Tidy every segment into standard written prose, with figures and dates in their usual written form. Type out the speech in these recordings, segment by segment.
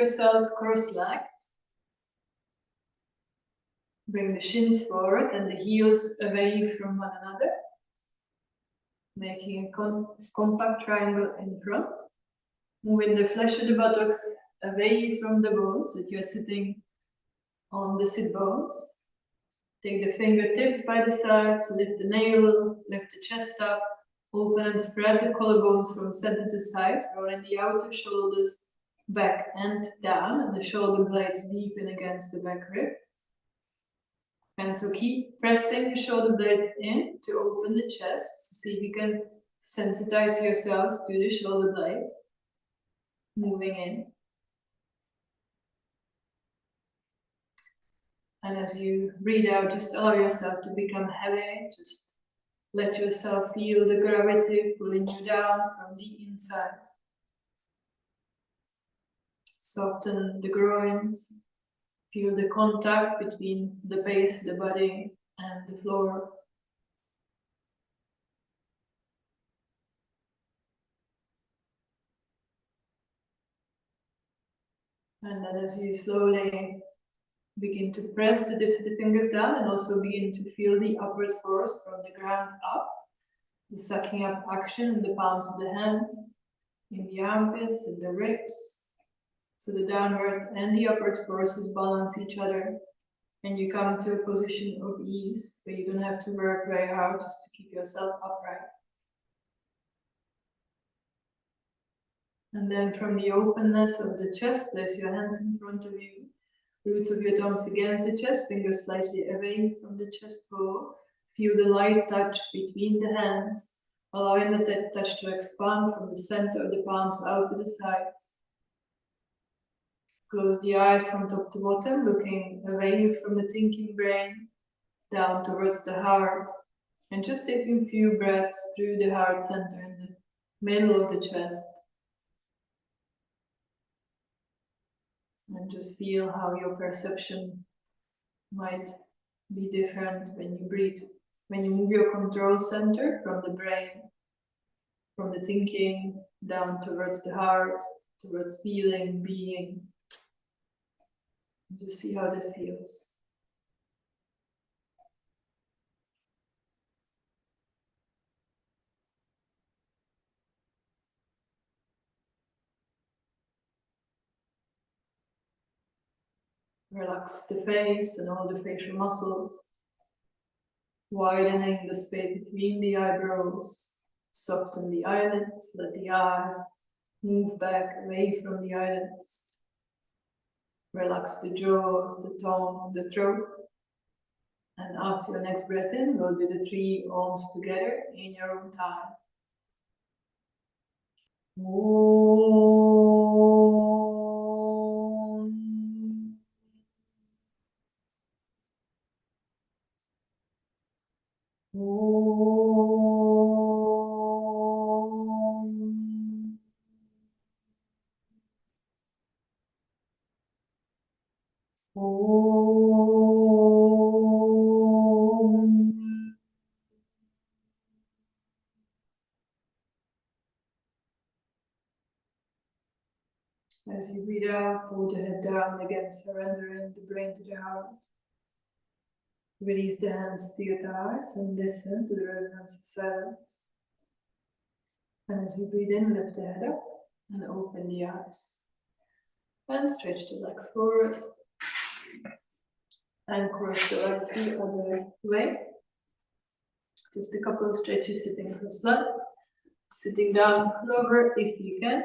Yourselves cross-legged. Bring the shins forward and the heels away from one another, making a compact triangle in front. Moving the flesh of the buttocks away from the bones, that you're sitting on the sit bones. Take the fingertips by the sides, lift the navel, lift the chest up, open and spread the collarbones from center to side, rolling the outer shoulders back and down, and the shoulder blades deepen against the back ribs. And so keep pressing the shoulder blades in to open the chest. So see if you can sensitize yourselves to the shoulder blades. Moving in. And as you breathe out, just allow yourself to become heavy. Just let yourself feel the gravity pulling you down from the inside. Soften the groins. Feel the contact between the base of the body and the floor. And then as you slowly begin to press the tips of the fingers down and also begin to feel the upward force from the ground up. The sucking up action in the palms of the hands, in the armpits, in the ribs. So the downward and the upward forces balance each other. And you come to a position of ease where you don't have to work very hard just to keep yourself upright. And then from the openness of the chest, place your hands in front of you. Roots of your thumbs against the chest, fingers slightly away from the chest hole. Feel the light touch between the hands, allowing that touch to expand from the center of the palms out to the sides. Close the eyes from top to bottom, looking away from the thinking brain, down towards the heart, and just taking a few breaths through the heart center in the middle of the chest. And just feel how your perception might be different when you breathe. When you move your control center from the brain, from the thinking, down towards the heart, towards feeling, being. Just see how that feels. Relax the face and all the facial muscles, widening the space between the eyebrows. Soften the eyelids, let the eyes move back away from the eyelids. Relax the jaws, the tongue, the throat. And after your next breath in, we'll do the 3 Oms together in your own time. As you breathe out, pull the head down again, surrendering the brain to the heart. Release the hands to your thighs and listen to the resonance of silence. And as you breathe in, lift the head up and open the eyes. And stretch the legs forward. And cross the legs the other way. Just a couple of stretches sitting cross-legged. Sitting down lower if you can.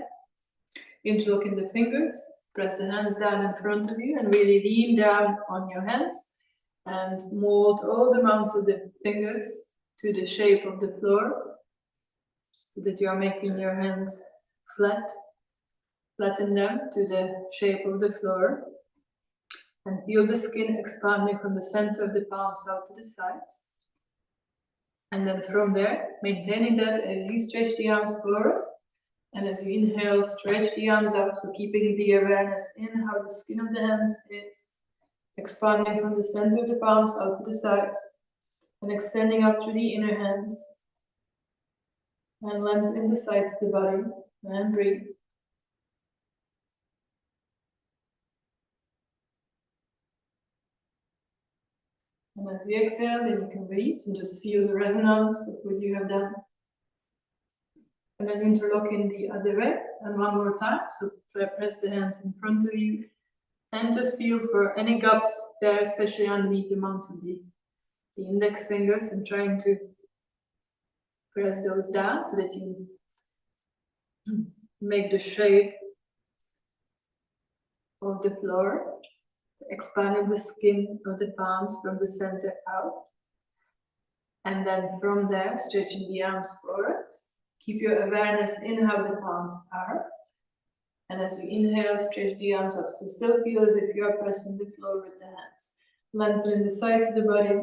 Interlocking the fingers. Press the hands down in front of you and really lean down on your hands. And mold all the mounts of the fingers to the shape of the floor. So that you are making your hands flat. Flatten them to the shape of the floor. And feel the skin expanding from the center of the palms out to the sides. And then from there, maintaining that as you stretch the arms forward. And as you inhale, stretch the arms up. So keeping the awareness in how the skin of the hands is. Expanding from the center of the palms out to the sides. And extending up through the inner hands. And lengthen the sides of the body. And breathe. And as you exhale, then you can release and just feel the resonance of what you have done. And then interlock in the other way, and one more time. So press the hands in front of you, and just feel for any gaps there, especially underneath the mounts of the index fingers, and trying to press those down so that you make the shape of the floor, expanding the skin of the palms from the center out. And then from there, stretching the arms forward. Keep your awareness in how the palms are. And as you inhale, stretch the arms up. So still feel as if you are pressing the floor with the hands. Lengthen the sides of the body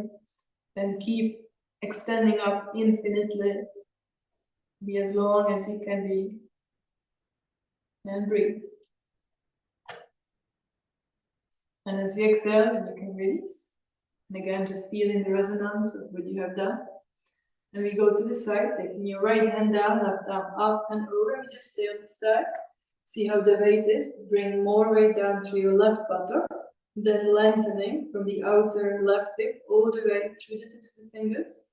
and keep extending up infinitely. Be as long as you can be. And breathe. And as you exhale, you can release. And again, just feeling the resonance of what you have done. And we go to the side, taking your right hand down, left arm up and over. We just stay on the side. See how the weight is. Bring more weight down through your left buttock. Then lengthening from the outer left hip all the way through the tips of the fingers.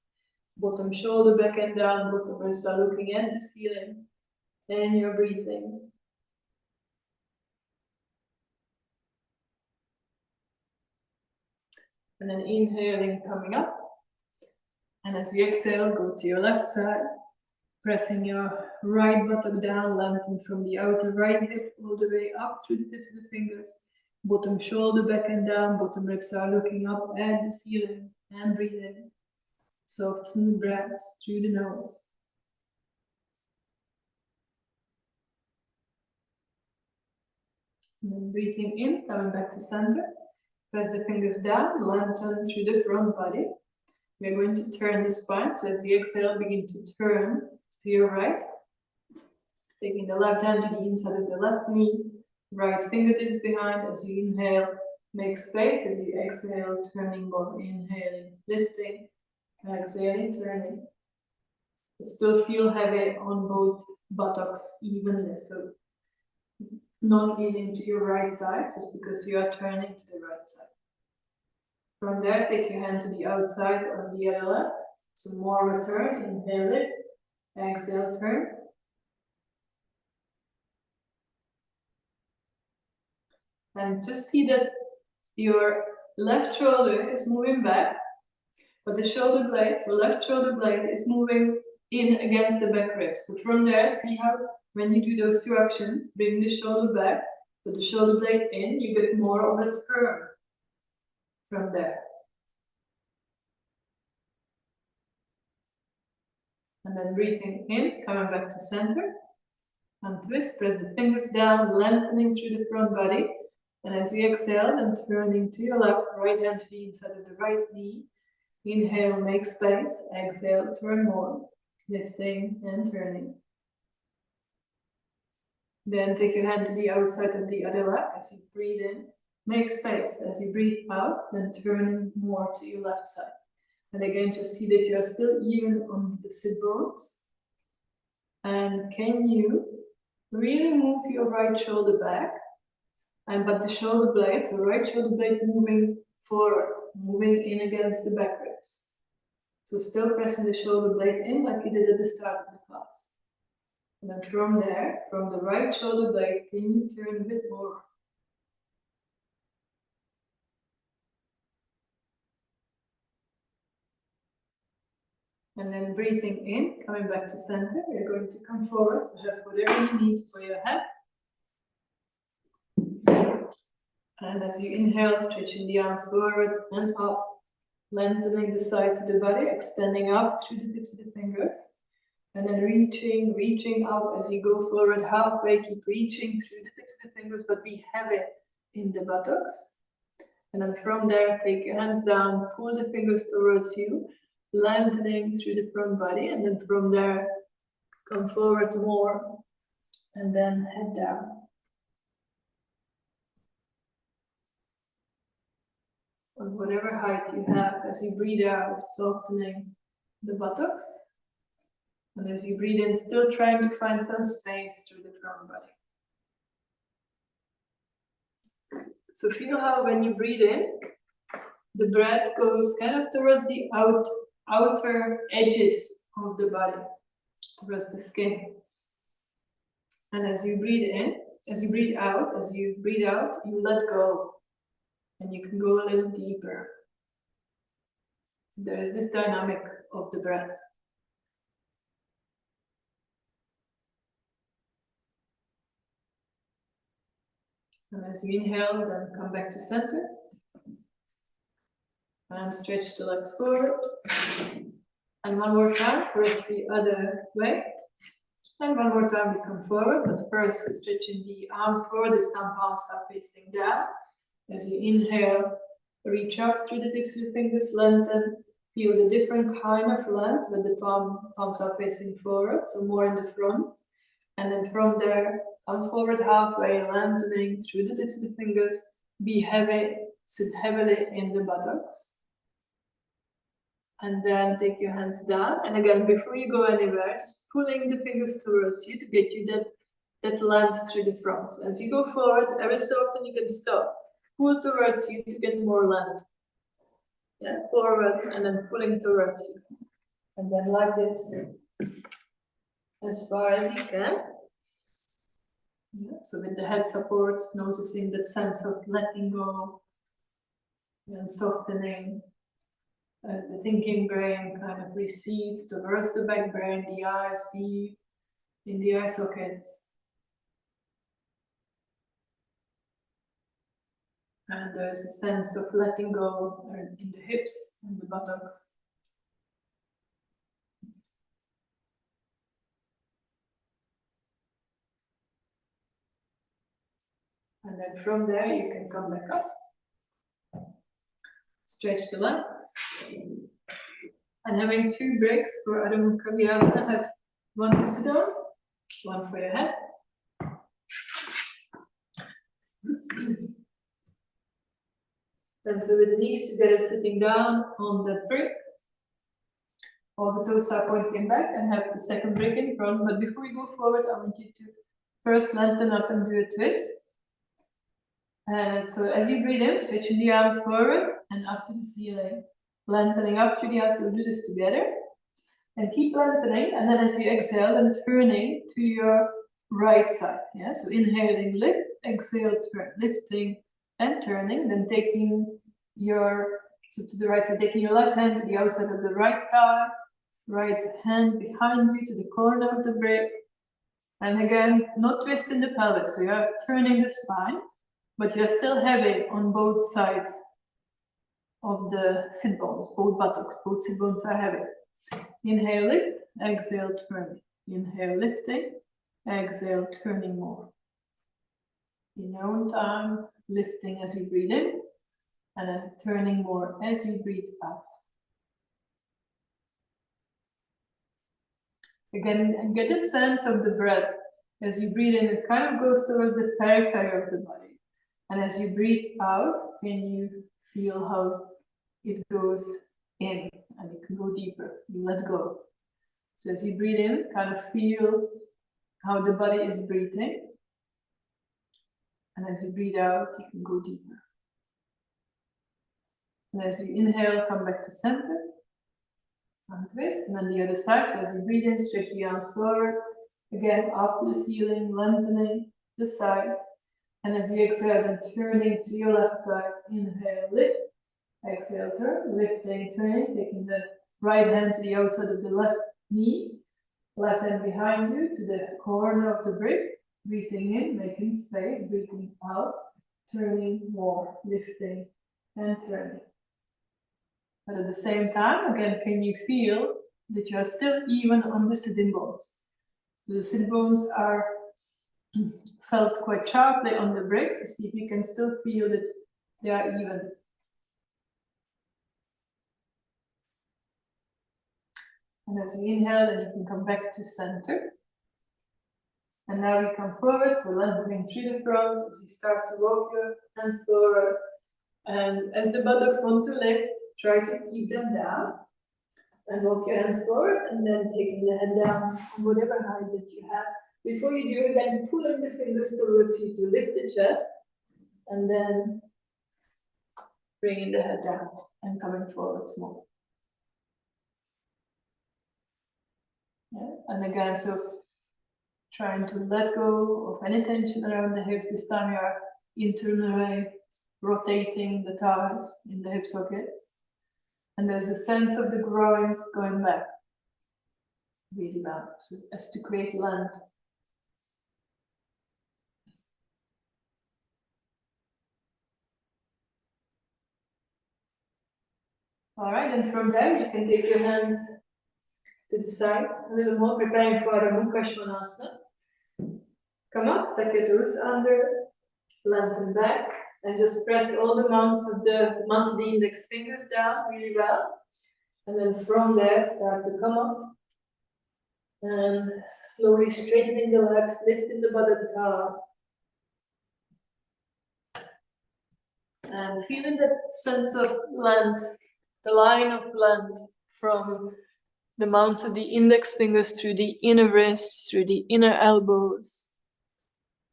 Bottom shoulder back and down, bottom wrist are looking at the ceiling. And you're breathing. And then inhaling, coming up. And as you exhale, go to your left side. Pressing your right buttock down, lengthen from the outer right hip all the way up through the tips of the fingers. Bottom shoulder back and down, bottom ribs are looking up at the ceiling. And breathing. Soft, smooth breaths through the nose. And then breathing in, coming back to center. Press the fingers down, lengthen through the front body. We're going to turn the spine, so as you exhale, begin to turn to your right. Taking the left hand to the inside of the left knee, right fingertips behind. As you inhale, make space. As you exhale, turning more, inhaling, lifting, exhaling, turning. Still feel heavy on both buttocks evenly, so not leaning to your right side, just because you are turning to the right side. From there, take your hand to the outside of the other leg. So more return, inhale it, exhale, turn. And just see that your left shoulder is moving back, but the shoulder blade, so left shoulder blade is moving in against the back rib. So from there, see how when you do those two actions, bring the shoulder back, put the shoulder blade in, you get more of a turn from there. And then breathing in, coming back to center. And twist, press the fingers down, lengthening through the front body. And as you exhale, then turning to your left, right hand to the inside of the right knee. Inhale, make space. Exhale, turn more. Lifting and turning. Then take your hand to the outside of the other leg. As you breathe in, make space. As you breathe out, then turning more to your left side. And again, just see that you are still even on the sit bones. And can you really move your right shoulder back? But the shoulder blade, so right shoulder blade moving forward, moving in against the back ribs. So still pressing the shoulder blade in like you did at the start of the class. And then from there, from the right shoulder blade, can you turn a bit more? And then breathing in, coming back to center, you're going to come forward, so have whatever you need for your head. And as you inhale, stretching the arms forward and up, lengthening the sides of the body, extending up through the tips of the fingers. And then reaching up as you go forward halfway, keep reaching through the tips of the fingers, but be heavy in the buttocks. And then from there, take your hands down, pull the fingers towards you, lengthening through the front body. And then from there, come forward more, and then head down. On whatever height you have, as you breathe out, softening the buttocks. And as you breathe in, still trying to find some space through the front body. So feel how when you breathe in, the breath goes kind of towards the outer edges of the body, towards the skin. And as you breathe in, as you breathe out, you let go. And you can go a little deeper. So there is this dynamic of the breath. And as you inhale, then come back to center. And stretch the legs forward. And one more time, first the other way. And one more time we come forward, but first stretching the arms forward, the palms are facing down. As you inhale, reach up through the tips of your fingers, lengthen. Feel the different kind of length where the palms are facing forward, so more in the front. And then from there, come forward halfway, lengthening through the tips of the fingers. Be heavy, sit heavily in the buttocks. And then take your hands down. And again, before you go anywhere, just pulling the fingers towards you to get you that length through the front. As you go forward, every so often you can stop. Pull towards you to get more length. Yeah, forward and then pulling towards you. And then like this, as far as you can. Yeah, so with the head support, noticing that sense of letting go and softening. As the thinking brain kind of recedes towards the back brain, the eyes deep in the eye sockets. And there's a sense of letting go in the hips and the buttocks. And then from there you can come back up. Stretch the legs. And having 2 breaks for Adho Mukha Vyasa, have one to sit on, one for your head. Then so with the knees together, sitting down on the brick. All the toes are pointing back and have the second brick in front. But before we go forward, I want you to first lengthen up and do a twist. And so as you breathe in, stretching the arms forward and up to the ceiling. Lengthening up through the heart, we'll do this together. And keep lengthening, and then as you exhale, then turning to your right side. Yeah, so inhaling, lift, exhale, turn, lifting and turning, then taking so to the right side, taking your left hand to the outside of the right thigh, right hand behind you to the corner of the brick. And again, not twisting the pelvis, so you're turning the spine, but you're still heavy on both sides of the sit bones, both buttocks, both sit bones are heavy. Inhale, lift, exhale, turning. Inhale, lifting, exhale, turning more. In your own time, lifting as you breathe in, and then turning more as you breathe out. Again, and get a sense of the breath. As you breathe in, it kind of goes towards the periphery of the body. And as you breathe out, can you feel how it goes in, and it can go deeper. You let go. So as you breathe in, kind of feel how the body is breathing. And as you breathe out, you can go deeper. And as you inhale, come back to center. And twist. And then the other side. So as you breathe in, stretch the arms forward. Again, up to the ceiling, lengthening the sides. And as you exhale, then turning to your left side. Inhale, lift. Exhale, turn, lifting, turning, taking the right hand to the outside of the left knee, left hand behind you to the corner of the brick, breathing in, making space, breathing out, turning more, lifting and turning. But at the same time, again, can you feel that you are still even on the sitting bones? The sitting bones are felt quite sharply on the bricks, so see if you can still feel that they are even. And as you inhale, then you can come back to center. And now we come forward, so lengthening through the front as you start to walk your hands forward. And as the buttocks want to lift, try to keep them down. And walk your hands forward, and then taking the head down on whatever height that you have. Before you do, again, pulling the fingers towards you to lift the chest. And then bringing the head down. and coming forwards more. Yeah. And again, so trying to let go of any tension around the hips. This time you are internally rotating the thighs in the hip sockets. And there's a sense of the groins going back really well, so as to create length. All right, and from there you can take your hands to the side a little more, preparing for a Mukha Svanasana. Come up, tuck your toes under, lengthen back, and just press all the mounts of the index fingers down really well. And then from there, start to come up. And slowly straightening the legs, lifting the buttocks up. And feeling that sense of length, the line of length from the mounts of the index fingers through the inner wrists, through the inner elbows,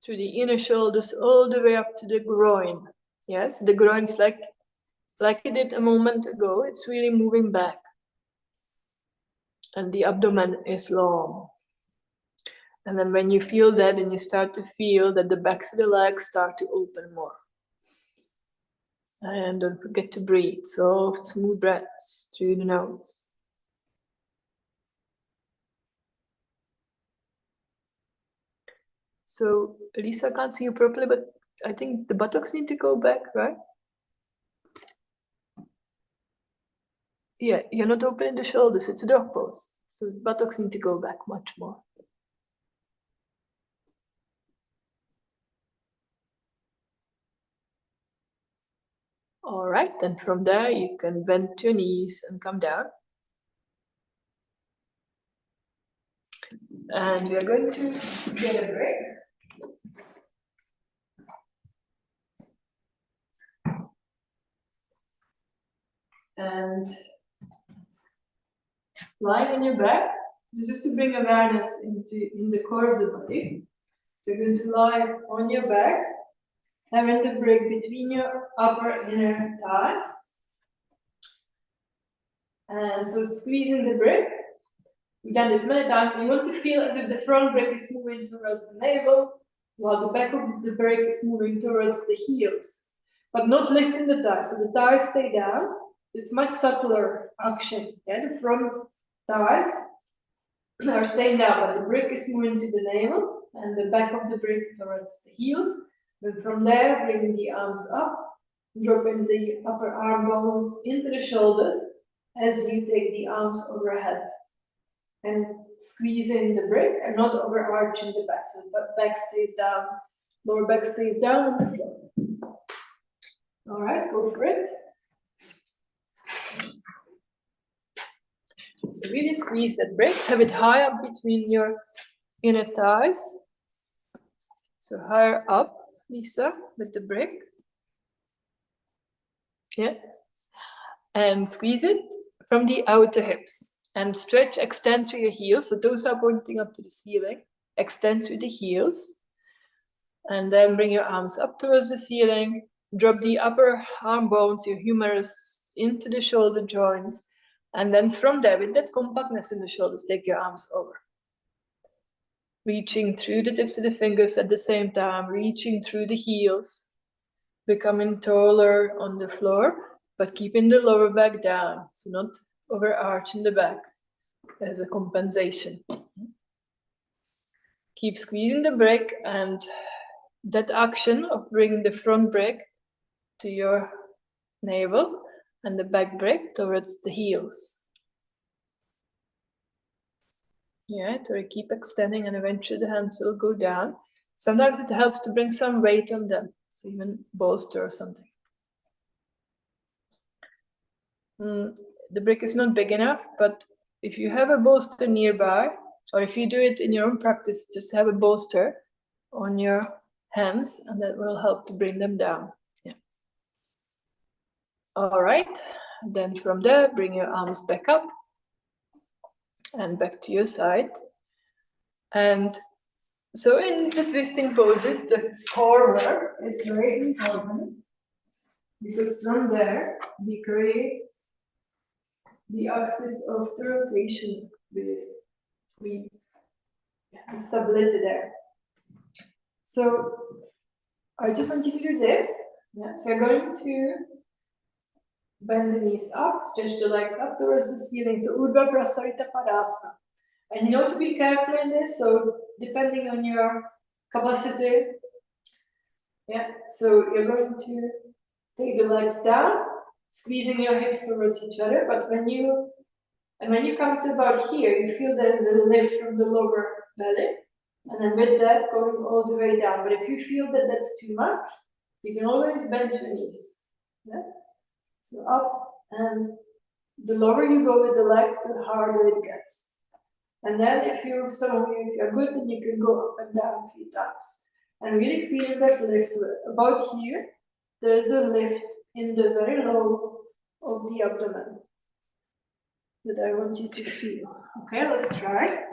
through the inner shoulders, all the way up to the groin. Yes, the groin's like it did a moment ago, it's really moving back. And the abdomen is long. And then when you feel that, and you start to feel that the backs of the legs start to open more. And don't forget to breathe, soft, smooth breaths through the nose. So, Lisa, I can't see you properly, but I think the buttocks need to go back, right? Yeah, you're not opening the shoulders, it's a dog pose. So the buttocks need to go back much more. All right, and from there you can bend your knees and come down. And we are going to get a break. And lying on your back, just to bring awareness in the core of the body. So you're going to lie on your back, having the break between your upper and inner thighs. And so squeezing the break. We've done this many times, and you want to feel as if the front break is moving towards the navel, while the back of the break is moving towards the heels. But not lifting the thighs, so the thighs stay down. It's much subtler action. Yeah? The front thighs are staying down, but the break is moving to the navel, and the back of the break towards the heels. Then from there, bringing the arms up, dropping the upper arm bones into the shoulders as you take the arms overhead. And squeezing the break and not overarching the back. So the back stays down, lower back stays down on the floor. All right, go for it. So really squeeze that break. Have it high up between your inner thighs. So higher up, Lisa, with the break. Yeah. And squeeze it from the outer hips. And stretch, extend through your heels. So those are pointing up to the ceiling. Extend through the heels. And then bring your arms up towards the ceiling. Drop the upper arm bones, your humerus, into the shoulder joints. And then from there, with that compactness in the shoulders, take your arms over. Reaching through the tips of the fingers at the same time. Reaching through the heels. Becoming taller on the floor, but keeping the lower back down. So not overarching the back as a compensation. Keep squeezing the break, and that action of bringing the front break to your navel and the back break towards the heels. Yeah, to keep extending, and eventually the hands will go down. Sometimes it helps to bring some weight on them, so even bolster or something. The brick is not big enough, but if you have a bolster nearby, or if you do it in your own practice, just have a bolster on your hands, and that will help to bring them down. Yeah. All right, then from there, bring your arms back up and back to your side. And so in the twisting poses, the core work is very important. because from there we create the axis of the rotation with stability there. So I just want you to do this. Yeah. So you're going to bend the knees up, stretch the legs up towards the ceiling. So Urdhva Prasarita Padasana. And you know to be careful in this, so depending on your capacity, yeah, so you're going to take the legs down, squeezing your hips towards each other, but when you come to about here, you feel there is a lift from the lower belly, and then with that going all the way down. But if you feel that that's too much, you can always bend your knees. Yeah? So up, and the lower you go with the legs, the harder it gets. And then if you're good, then you can go up and down a few times. And really feel that lift. So about here, there's a lift in the very low of the abdomen that I want you to feel. Okay, let's try.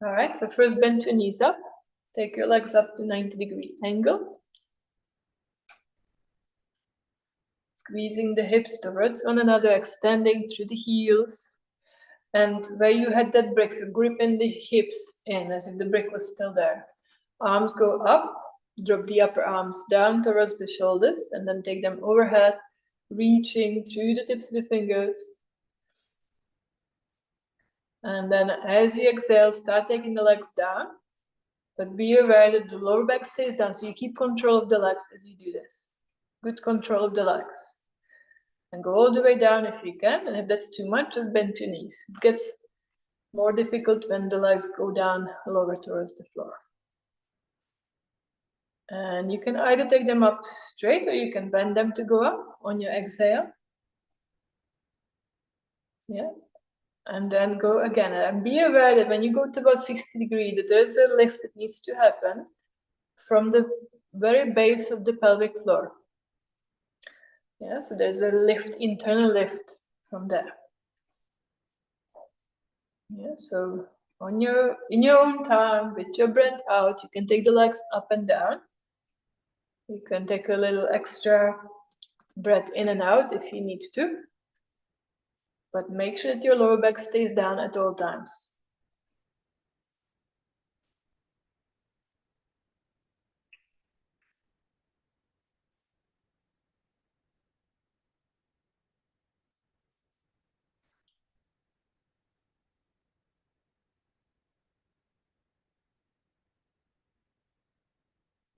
All right, so first bend your knees up. Take your legs up to 90-degree angle. Squeezing the hips towards one another, extending through the heels. And where you had that brick, so gripping the hips in as if the brick was still there. Arms go up, drop the upper arms down towards the shoulders, and then take them overhead, reaching through the tips of the fingers. And then as you exhale, start taking the legs down, but be aware that the lower back stays down, so you keep control of the legs as you do this. Good control of the legs. And go all the way down if you can, and if that's too much, just bend your knees. It gets more difficult when the legs go down lower towards the floor. And you can either take them up straight or you can bend them to go up on your exhale. Yeah. And then go again. And be aware that when you go to about 60 degrees, that there's a lift that needs to happen from the very base of the pelvic floor. Yeah, so there's a lift, internal lift from there. Yeah, so in your own time, with your breath out, you can take the legs up and down. You can take a little extra breath in and out if you need to. But make sure that your lower back stays down at all times.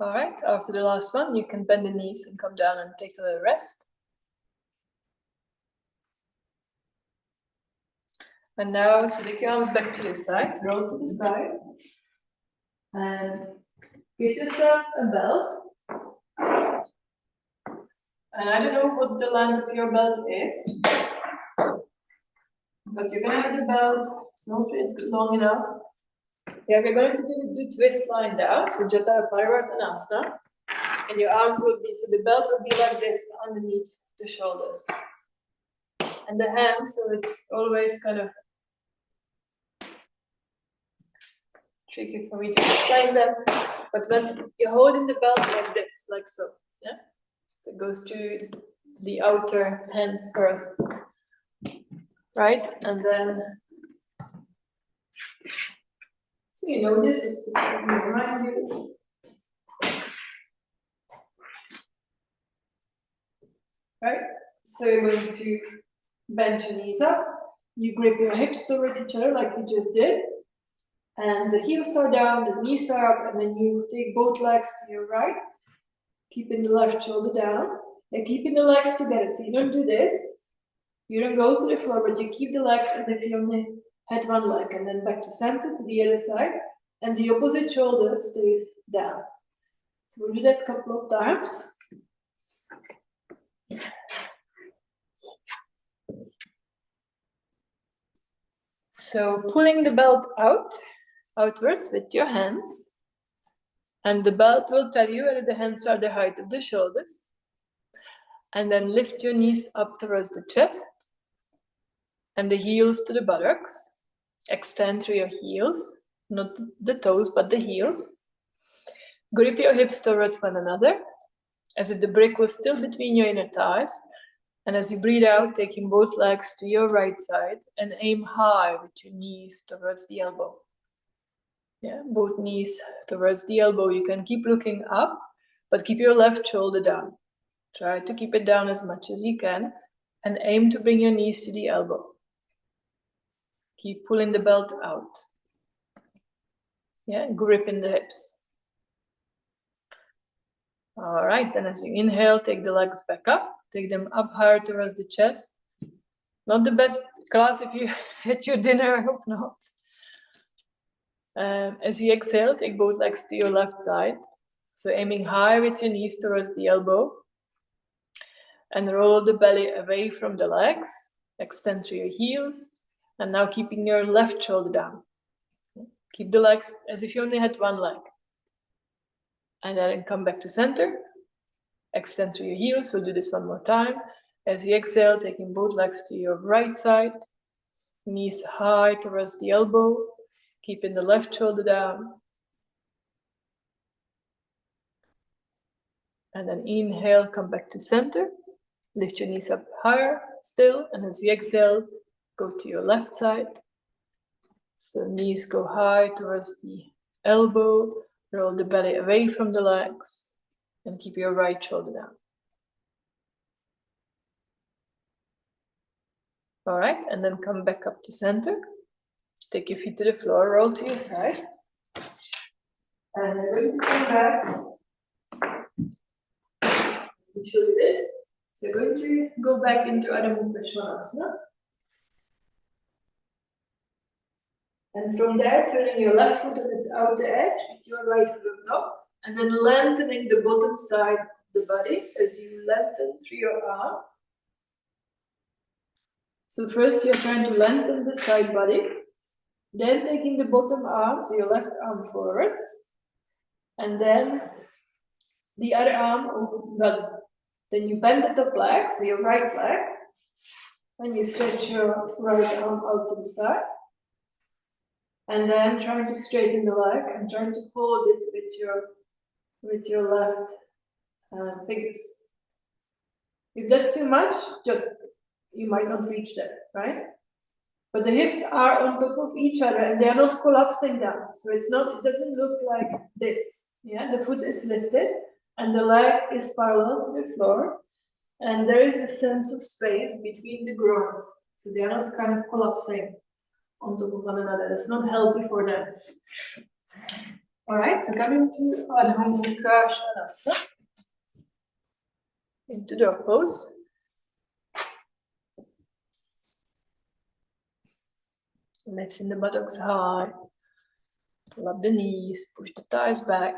All right, after the last one, you can bend the knees and come down and take a little rest. And now, so take your arms back to your side, roll to the side, and get yourself a belt. And I don't know what the length of your belt is, but you're gonna have the belt, so it's long enough. Yeah, we're going to do the twist lying down, so Jata Parivartanasana. And your arms will be, so the belt will be like this underneath the shoulders. And the hands, so it's always kind of tricky for me to explain that. But when you're holding the belt like this, like so, yeah? So it goes to the outer hands first. Right? And then, so you know this is just to remind you. Right? So you're going to bend your knees up. You grip your hips towards each other like you just did. And the heels are down, the knees are up, and then you take both legs to your right, keeping the left shoulder down, and keeping the legs together. So you don't do this. You don't go to the floor, but you keep the legs as if you only had one leg, and then back to center to the other side, and the opposite shoulder stays down. So we'll do that a couple of times. So pulling the belt outwards with your hands, and the belt will tell you whether the hands are the height of the shoulders. And then lift your knees up towards the chest and the heels to the buttocks. Extend through your heels, not the toes, but the heels. Grip your hips towards one another, as if the brick was still between your inner thighs. And as you breathe out, taking both legs to your right side and aim high with your knees towards the elbow. Yeah, both knees towards the elbow. You can keep looking up, but keep your left shoulder down. Try to keep it down as much as you can and aim to bring your knees to the elbow. Keep pulling the belt out. Yeah, grip in the hips. All right, then as you inhale, take the legs back up. Take them up higher towards the chest. Not the best class if you had your dinner, I hope not. As you exhale, take both legs to your left side. So aiming high with your knees towards the elbow. And roll the belly away from the legs. Extend through your heels. And now keeping your left shoulder down. Keep the legs as if you only had one leg. And then come back to center. Extend through your heels. We'll do this one more time. As you exhale, taking both legs to your right side. Knees high towards the elbow. Keeping the left shoulder down. And then inhale, come back to center. Lift your knees up higher still. And as you exhale, go to your left side. So knees go high towards the elbow. Roll the belly away from the legs. And keep your right shoulder down. All right, and then come back up to center. Take your feet to the floor, roll to your side. And then we're going to come back. I'll show you this. So we're going to go back into Adho Mukha Svanasana. And from there, turning your left foot on its outer edge with your right foot on top. And then lengthening the bottom side of the body as you lengthen through your arm. So first you're trying to lengthen the side body. Then taking the bottom arm, so your left arm forwards. And then the other arm over the belly. Then you bend the top leg, so your right leg. And you stretch your right arm out to the side. And then trying to straighten the leg and trying to hold it with your left fingers. If that's too much, you might not reach that, right? But the hips are on top of each other and they are not collapsing down. So it doesn't look like this. Yeah, the foot is lifted and the leg is parallel to the floor. And there is a sense of space between the groins. So they are not kind of collapsing on top of one another. That's not healthy for them. All right, so coming to Adho Mukha Svanasana. Into dog pose. Lifting the buttocks high. Pull up the knees, push the thighs back.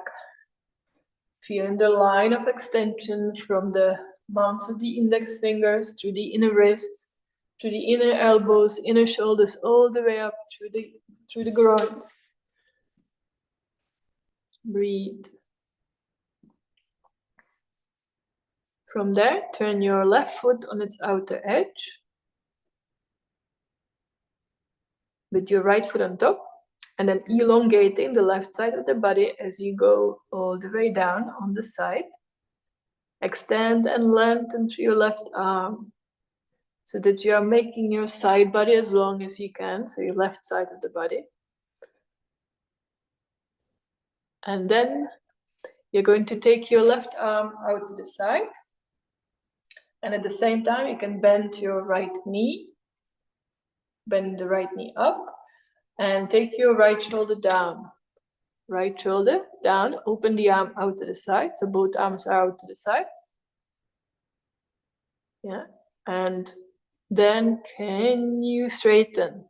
Feeling the line of extension from the mounts of the index fingers through the inner wrists, through the inner elbows, inner shoulders, all the way up through the groins. Breathe. From there, turn your left foot on its outer edge. With your right foot on top. And then elongating the left side of the body as you go all the way down on the side. Extend and lengthen through your left arm. So that you are making your side body as long as you can. So your left side of the body. And then you're going to take your left arm out to the side. And at the same time, you can bend your right knee. Bend the right knee up. And take your right shoulder down. Right shoulder down. Open the arm out to the side. So both arms are out to the side. Yeah. And then can you straighten?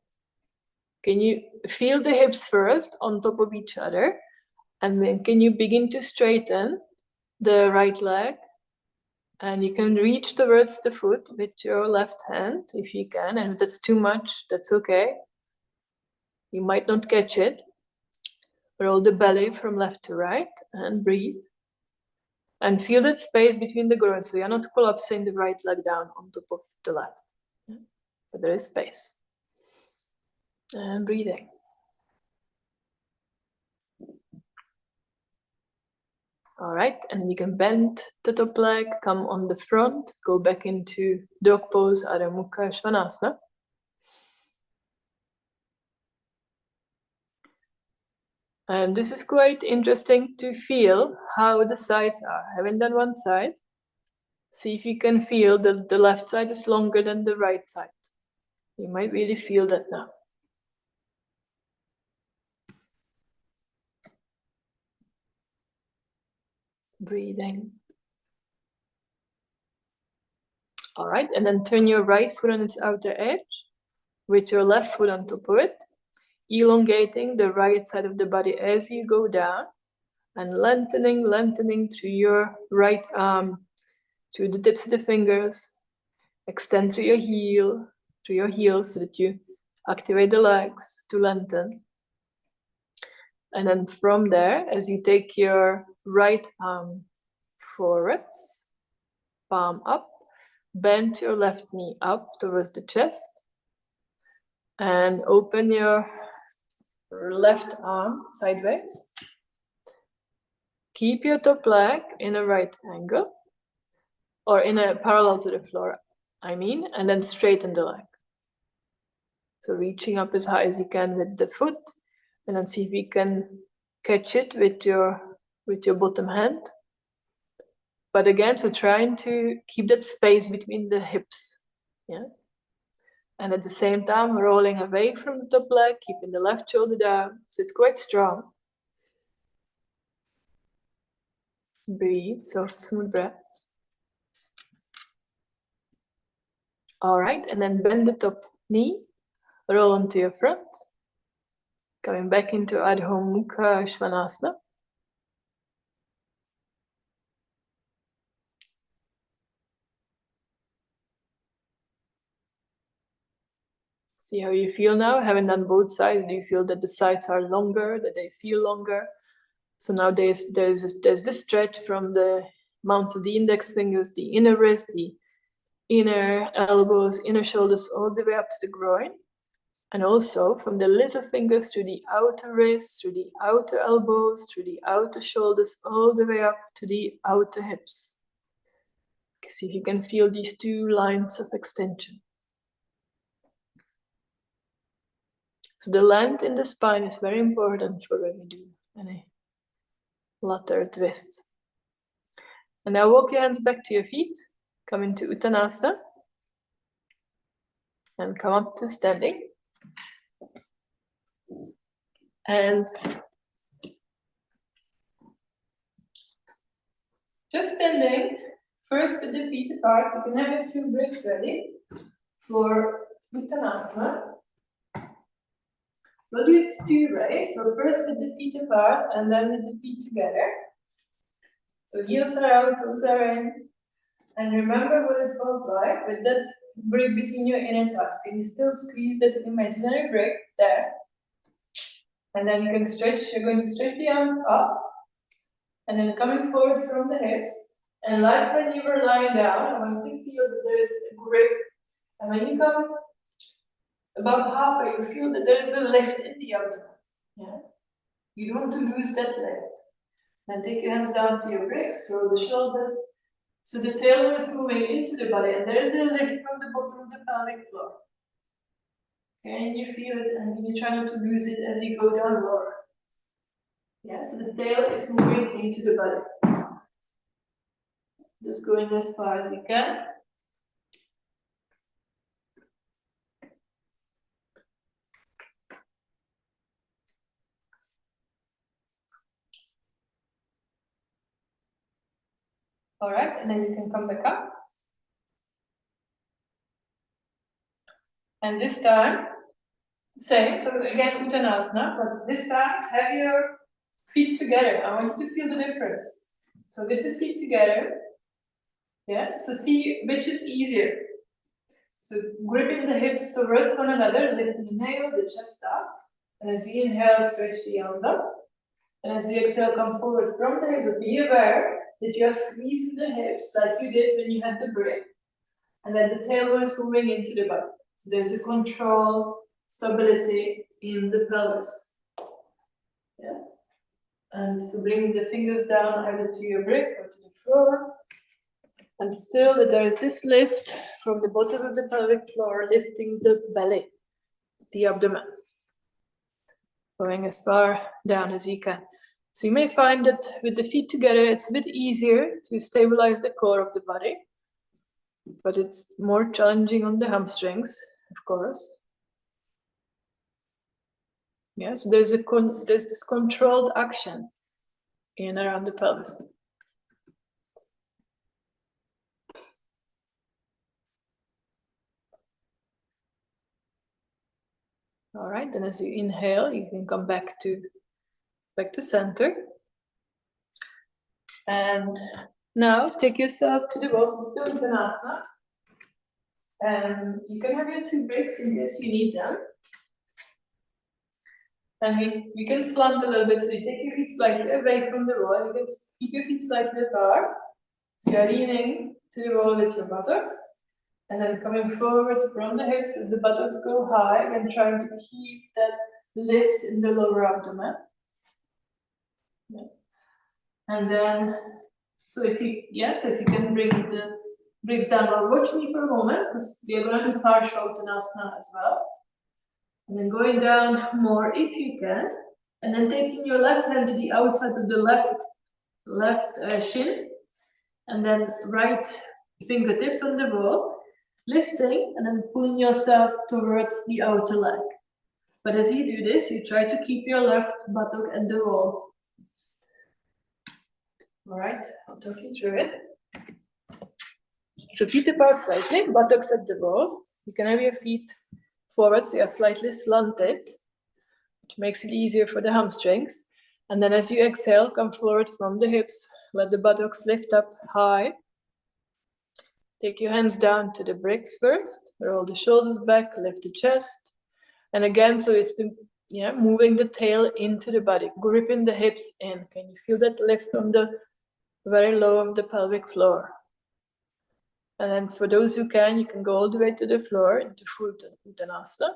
Can you feel the hips first on top of each other? And then can you begin to straighten the right leg? And you can reach towards the foot with your left hand if you can. And if that's too much, that's okay. You might not catch it. Roll the belly from left to right and breathe. And feel that space between the groins. So you're not collapsing the right leg down on top of the left. But there is space. And breathing. All right, and you can bend the top leg, come on the front, go back into dog pose, Adho Mukha Svanasana. And this is quite interesting to feel how the sides are. Having done one side, see if you can feel that the left side is longer than the right side. You might really feel that now. Breathing. All right, and then turn your right foot on its outer edge with your left foot on top of it, elongating the right side of the body as you go down and lengthening through your right arm, through the tips of the fingers, extend through your heels so that you activate the legs to lengthen. And then from there, as you take your right arm forwards, palm up, bend your left knee up towards the chest, and open your left arm sideways. Keep your top leg in a right angle, or in a parallel to the floor, and then straighten the leg. So reaching up as high as you can with the foot, and then see if you can catch it with your bottom hand. But again, so trying to keep that space between the hips, yeah. And at the same time, rolling away from the top leg, keeping the left shoulder down, so it's quite strong. Breathe, soft, smooth breaths. All right, and then bend the top knee, roll onto your front, coming back into Adho Mukha Svanasana. See how you feel now, having done both sides. Do you feel that the sides are longer, that they feel longer? So now there's this stretch from the mounts of the index fingers, the inner wrist, the inner elbows, inner shoulders, all the way up to the groin. And also from the little fingers to the outer wrists, through the outer elbows, through the outer shoulders, all the way up to the outer hips. See if you can feel these two lines of extension. So the length in the spine is very important for when we do any lateral twists. And now walk your hands back to your feet, come into Uttanasana, and come up to standing. And just standing, first with the feet apart, you can have your 2 bricks ready for Uttanasana. We'll do it 2 ways, so first with the feet apart and then with the feet together. So heels are out, toes are in. And remember what it felt like with that brick between your inner toes. Can you still squeeze that imaginary brick there? And then you can stretch, you're going to stretch the arms up. And then coming forward from the hips. And like when you were lying down, I want you to feel that there is a grip. And when you come about halfway, you feel that there is a lift in the abdomen. Yeah? You don't want to lose that lift. And take your hands down to your bricks, roll the shoulders. So the tailbone is moving into the body, and there is a lift from the bottom of the pelvic floor. Okay, and you feel it, and you try not to lose it as you go down lower. Yeah, so the tail is moving into the body. Just going as far as you can. All right, and then you can come back up. And this time, same, so again Uttanasana, but this time have your feet together. I want you to feel the difference. So with the feet together, yeah, so see which is easier. So gripping the hips towards one another, lifting the navel, the chest up. And as you inhale, stretch the arms up. And as you exhale, come forward from the hips, but be aware that you are squeezing the hips like you did when you had the break. And that the tailbone is moving into the body. So there's a control. stability in the pelvis. Yeah. And so bringing the fingers down either to your brick or to the floor. And still there is this lift from the bottom of the pelvic floor, lifting the belly, the abdomen, going as far down as you can. So you may find that with the feet together, it's a bit easier to stabilize the core of the body, but it's more challenging on the hamstrings, of course. Yeah, so there's this controlled action in and around the pelvis. All right, then as you inhale, you can come back to center. And now take yourself to the wall, so still in Uttanasana. And you can have your 2 bricks in case you need them. And you can slant a little bit, so you take your feet slightly away from the wall. You can keep your feet slightly apart. So you're leaning to the wall with your buttocks. And then coming forward from the hips as the buttocks go high, and trying to keep that lift in the lower abdomen. Yeah. And then, so if you can bring the bricks down, or watch me for a moment, because we are going to do partial Uttanasana as well. And then going down more if you can, and then taking your left hand to the outside of the left shin, and then right fingertips on the wall, lifting and then pulling yourself towards the outer leg. But as you do this, you try to keep your left buttock at the wall. All right, I'll talk you through it. So feet apart slightly, buttocks at the wall. You can have your feet forward, so you're slightly slanted, which makes it easier for the hamstrings. And then as you exhale, come forward from the hips. Let the buttocks lift up high. Take your hands down to the bricks first. Roll the shoulders back, lift the chest. And again, so it's moving the tail into the body, gripping the hips in. Can you feel that lift from the very low of the pelvic floor? And then for those who can, you can go all the way to the floor into full Uttanasana.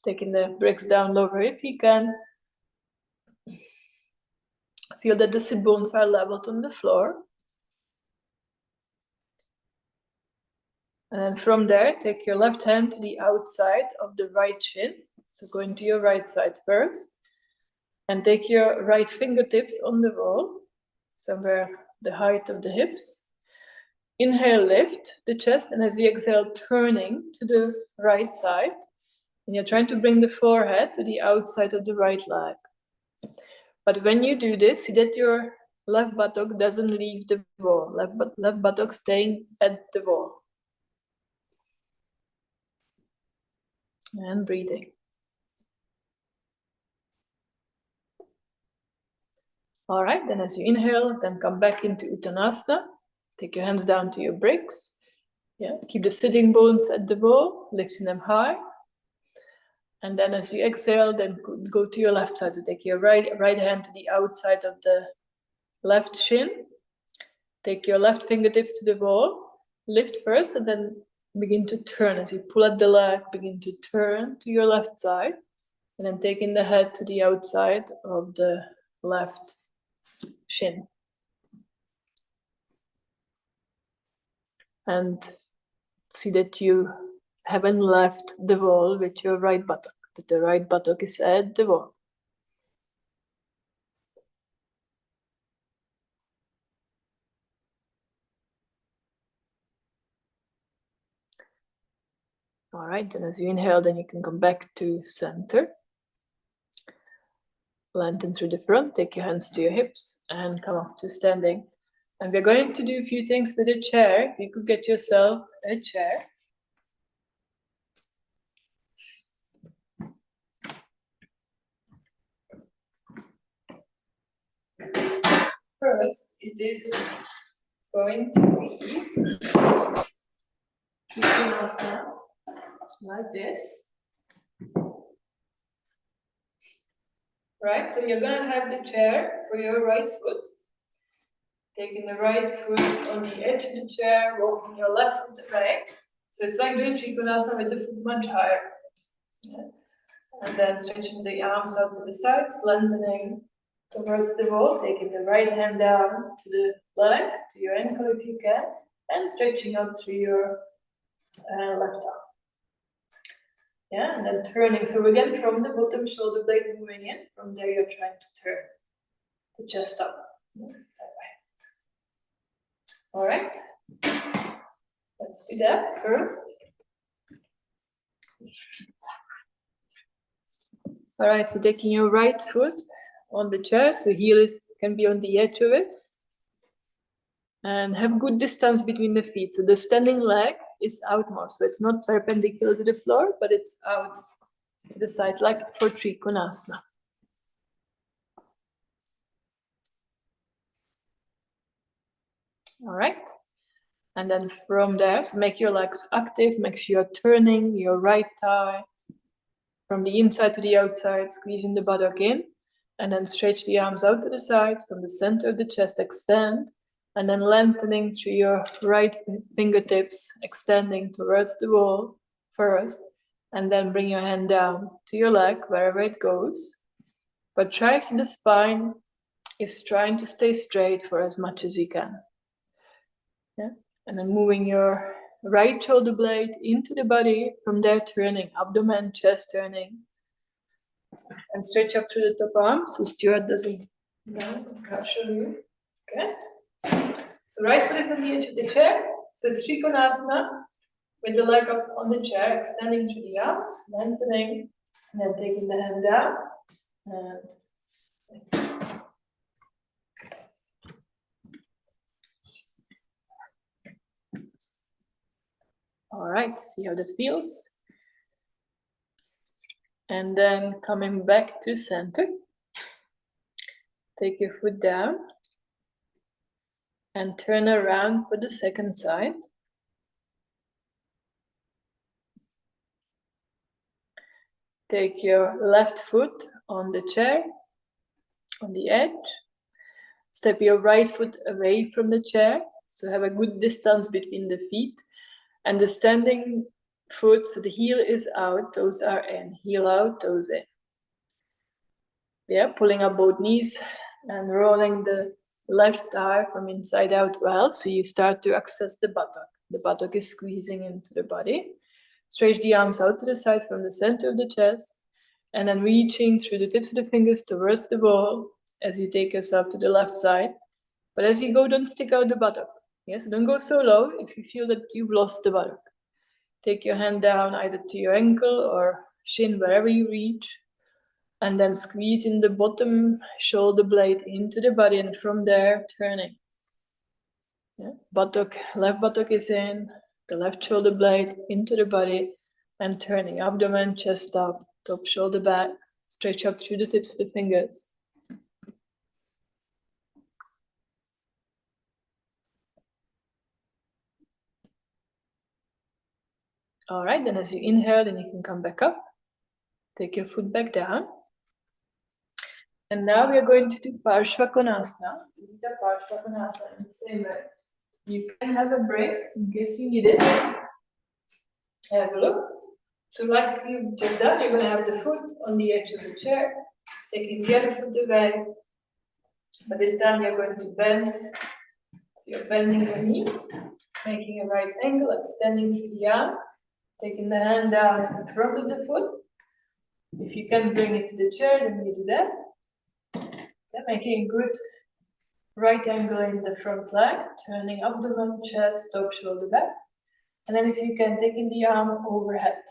Taking the bricks down lower if you can. Feel that the sit bones are leveled on the floor. And from there, take your left hand to the outside of the right shin. So going to your right side first. And take your right fingertips on the wall, somewhere the height of the hips. Inhale, lift the chest, and as you exhale, turning to the right side. And you're trying to bring the forehead to the outside of the right leg. But when you do this, see that your left buttock doesn't leave the wall. Left buttock staying at the wall. And breathing. All right, then as you inhale, then come back into Uttanasana. Take your hands down to your bricks. Yeah, keep the sitting bones at the wall, lifting them high. And then as you exhale, then go to your left side. So take your right hand to the outside of the left shin. Take your left fingertips to the wall. Lift first and then begin to turn. As you pull at the leg, begin to turn to your left side. And then taking the head to the outside of the left shin. And see that you haven't left the wall with your right buttock, that the right buttock is at the wall. All right, then as you inhale, then you can come back to center. Lengthen through the front, take your hands to your hips and come up to standing. And we're going to do a few things with a chair. If you could get yourself a chair. First, it is going to be Trikonasana, like this. Right, so you're going to have the chair for your right foot. Taking the right foot on the edge of the chair, walking your left foot away. So it's like doing Trikonasana with the foot much higher. Yeah. And then stretching the arms out to the sides, lengthening towards the wall, taking the right hand down to the leg, to your ankle if you can, and stretching out through your left arm. Yeah, and then turning. So again, from the bottom, shoulder blade moving in. From there, you're trying to turn the chest up. Yeah, that way. All right. Let's do that first. All right, so taking your right foot on the chair, so heel can be on the edge of it. And have good distance between the feet. So the standing leg is outmost, so it's not perpendicular to the floor, but it's out to the side, like for Trikonasana. All right. And then from there, so make your legs active, make sure you're turning your right thigh from the inside to the outside, squeezing the buttock in, and then stretch the arms out to the sides, from the center of the chest, extend, and then lengthening through your right fingertips, extending towards the wall first, and then bring your hand down to your leg, wherever it goes. But try so the spine is trying to stay straight for as much as you can. Yeah? And then moving your right shoulder blade into the body, from there turning, abdomen, chest turning. And stretch up through the top arm, so Stuart doesn't I'll show you. Okay. So right foot is on the edge of the chair. So Trikonasana, with the leg up on the chair, extending through the arms, lengthening, and then taking the hand down. And all right, see how that feels. And then coming back to center. Take your foot down and turn around for the second side. Take your left foot on the chair, on the edge. Step your right foot away from the chair, so have a good distance between the feet. And the standing foot, so the heel is out, toes are in. Heel out, toes in. Yeah, pulling up both knees and rolling the left thigh from inside out well, so you start to access the buttock. The buttock is squeezing into the body. Stretch the arms out to the sides from the center of the chest, and then reaching through the tips of the fingers towards the wall as you take yourself to the left side. But as you go, don't stick out the buttock. Yes, don't go so low if you feel that you've lost the buttock. Take your hand down either to your ankle or shin, wherever you reach, and then squeeze in the bottom shoulder blade into the body, and from there, turning. Yeah. Buttock, left buttock is in, the left shoulder blade into the body, and turning. Abdomen, chest up, top shoulder back, stretch up through the tips of the fingers. All right, then as you inhale, then you can come back up. Take your foot back down. And now we are going to do Parshvakonasana. The Parshvakonasana in the same way. You can have a break in case you need it. Have a look. So like you've just done, you're going to have the foot on the edge of the chair, taking the other foot away. But this time you're going to bend. So you're bending your knee, making a right angle, extending through the arms, taking the hand down in front of the foot. If you can bring it to the chair, then you do that. Yeah, making a good right angle in the front leg, turning abdomen, chest, top, shoulder back. And then if you can, taking the arm overhead.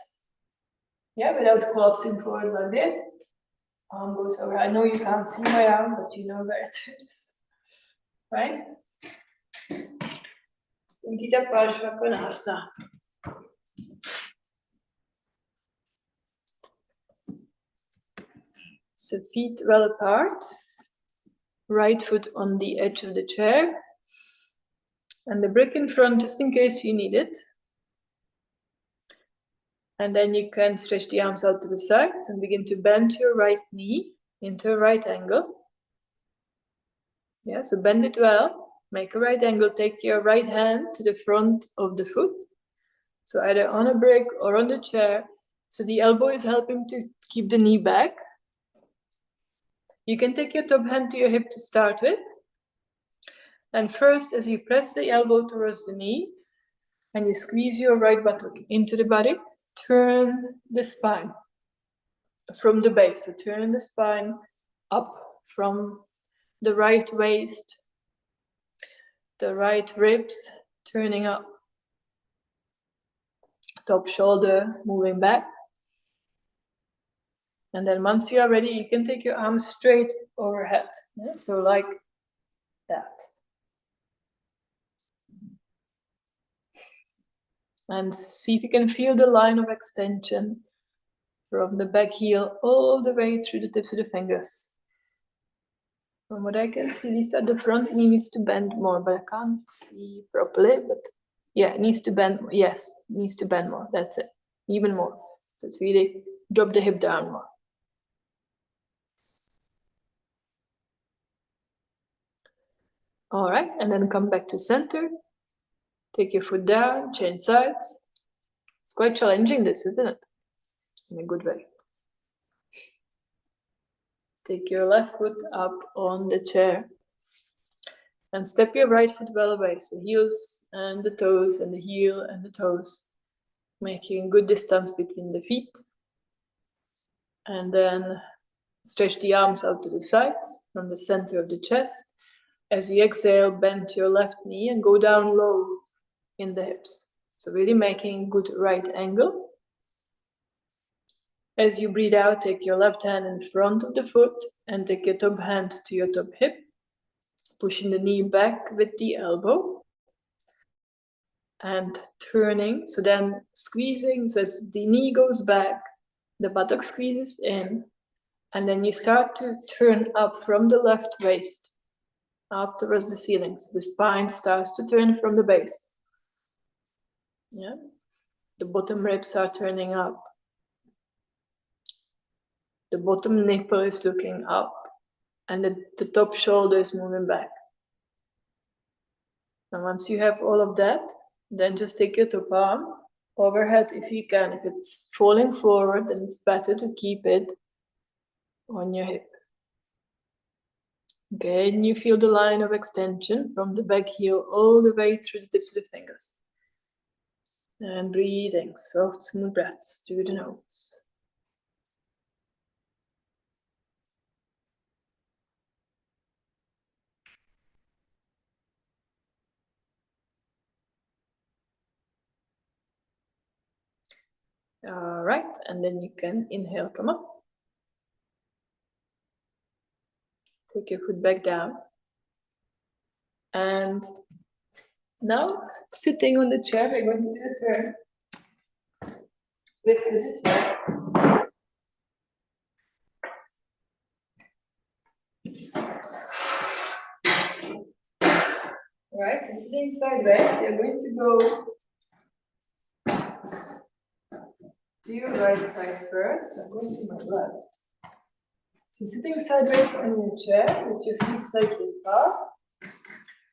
Yeah, without collapsing forward like this. Arm goes over. I know you can't see my arm, but you know where it is. Right? Udita Parshvakonasana. So feet well apart. Right foot on the edge of the chair. And the brick in front, just in case you need it. And then you can stretch the arms out to the sides and begin to bend your right knee into a right angle. Yeah, so bend it well. Make a right angle. Take your right hand to the front of the foot. So either on a brick or on the chair. So the elbow is helping to keep the knee back. You can take your top hand to your hip to start with. And first, as you press the elbow towards the knee, and you squeeze your right buttock into the body, turn the spine from the base. So turn the spine up from the right waist, the right ribs, turning up. Top shoulder moving back. And then once you are ready, you can take your arms straight overhead. Yeah? So like that. And see if you can feel the line of extension from the back heel all the way through the tips of the fingers. From what I can see, Lisa, the front knee needs to bend more, but I can't see properly. But yeah, it needs to bend. Yes, it needs to bend more. That's it. Even more. So it's really drop the hip down more. All right, and then come back to center. Take your foot down, change sides. It's quite challenging, this, isn't it? In a good way. Take your left foot up on the chair. And step your right foot well away. So heels and the toes, and the heel and the toes. Making good distance between the feet. And then stretch the arms out to the sides from the center of the chest. As you exhale, bend your left knee and go down low in the hips. So really making good right angle. As you breathe out, take your left hand in front of the foot and take your top hand to your top hip, pushing the knee back with the elbow and turning. So then squeezing, so as the knee goes back, the buttock squeezes in, and then you start to turn up from the left waist up towards the ceiling. So the spine starts to turn from the base. Yeah, the bottom ribs are turning up. The bottom nipple is looking up, and the top shoulder is moving back. And once you have all of that, then just take your top arm overhead if you can. If it's falling forward, then it's better to keep it on your hip. Okay, and you feel the line of extension from the back heel all the way through the tips of the fingers. And breathing, soft, smooth breaths through the nose. All right, and then you can inhale, come up. Take your foot back down. And now, sitting on the chair, we're going to do a turn. With the chair. All right, so sitting sideways, you're going to go to your right side first. I'm going to my left. So sitting sideways on your chair with your feet slightly apart.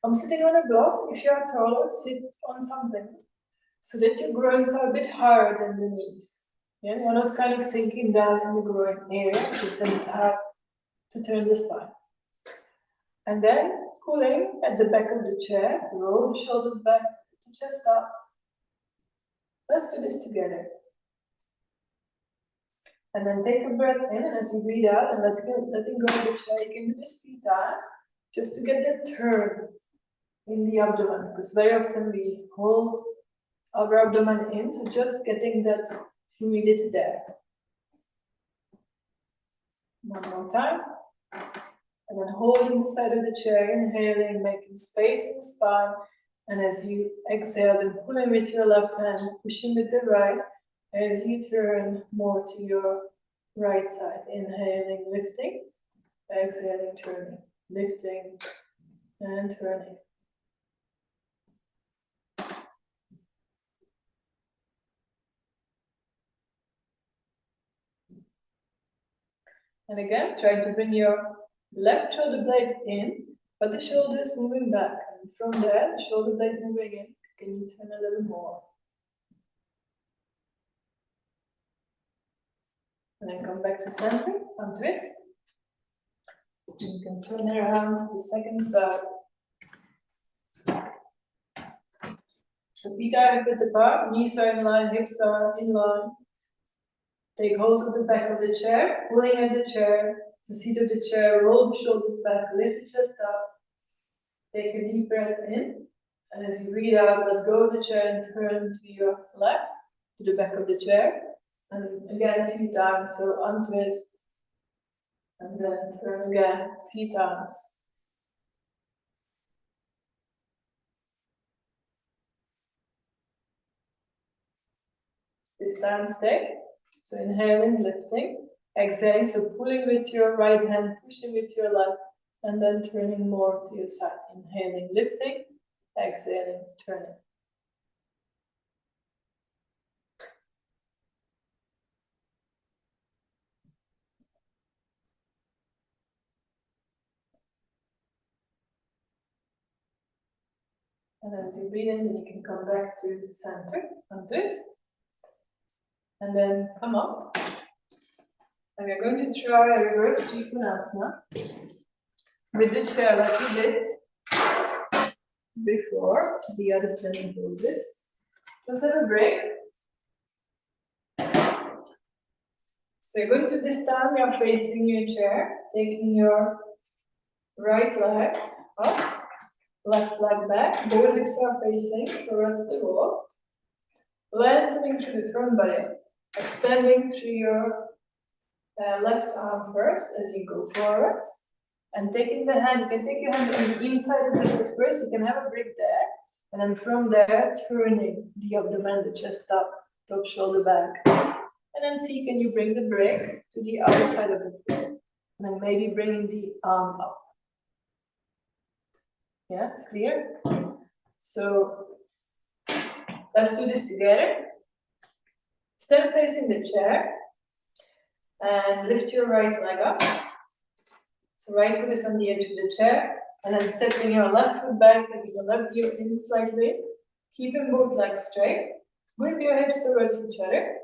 I'm sitting on a block. If you are taller, sit on something so that your groins are a bit higher than the knees. Yeah, you're not kind of sinking down in the groin area because then it's hard to turn the spine. And then pulling at the back of the chair, roll the shoulders back, the chest up. Let's do this together. And then take a breath in, and as you breathe out and letting go of the chair, you can do this 3 times just to get that turn in the abdomen, because very often we hold our abdomen in, so just getting that humidity there. One more time. And then holding the side of the chair, inhaling, making space in the spine. And as you exhale, then pulling with your left hand, pushing with the right, as you turn more to your right side. Inhaling, lifting, exhaling, turning, lifting, and turning. And again, try to bring your left shoulder blade in, but the shoulder is moving back. And from there, the shoulder blade moving in. Can you turn a little more? And then come back to center, untwist. And you can turn it around to the second side. So feet are width apart, knees are in line, hips are in line. Take hold of the back of the chair, pulling at the chair, the seat of the chair, roll the shoulders back, lift the chest up. Take a deep breath in, and as you breathe out, let go of the chair and turn to your left, to the back of the chair. And again a few times, so untwist, and then turn again a few times. This time stay. So inhaling, lifting, exhaling, so pulling with your right hand, pushing with your left, and then turning more to your side. Inhaling, lifting, exhaling, turning. And as you breathe in, then you can come back to the center, untwist, and then come up. And we're going to try a reverse Trikonasana with the chair like we did before, the other standing poses. Just have a break. So you're going to this time, you're facing your chair, taking your right leg up, left leg back, both hips are facing towards the wall, lengthening through the front body, extending through your left arm first as you go forward, and taking the hand, you can take your hand on the inside of the foot first, you can have a break there, and then from there, turning the abdomen, the chest up, top shoulder back, and then see, can you bring the break to the outside of the foot, and then maybe bringing the arm up. Yeah, clear? So, let's do this together. Stand facing the chair, and lift your right leg up. So right foot is on the edge of the chair, and then stepping your left foot back, taking the left heel in slightly, keeping both legs straight, move your hips towards each other.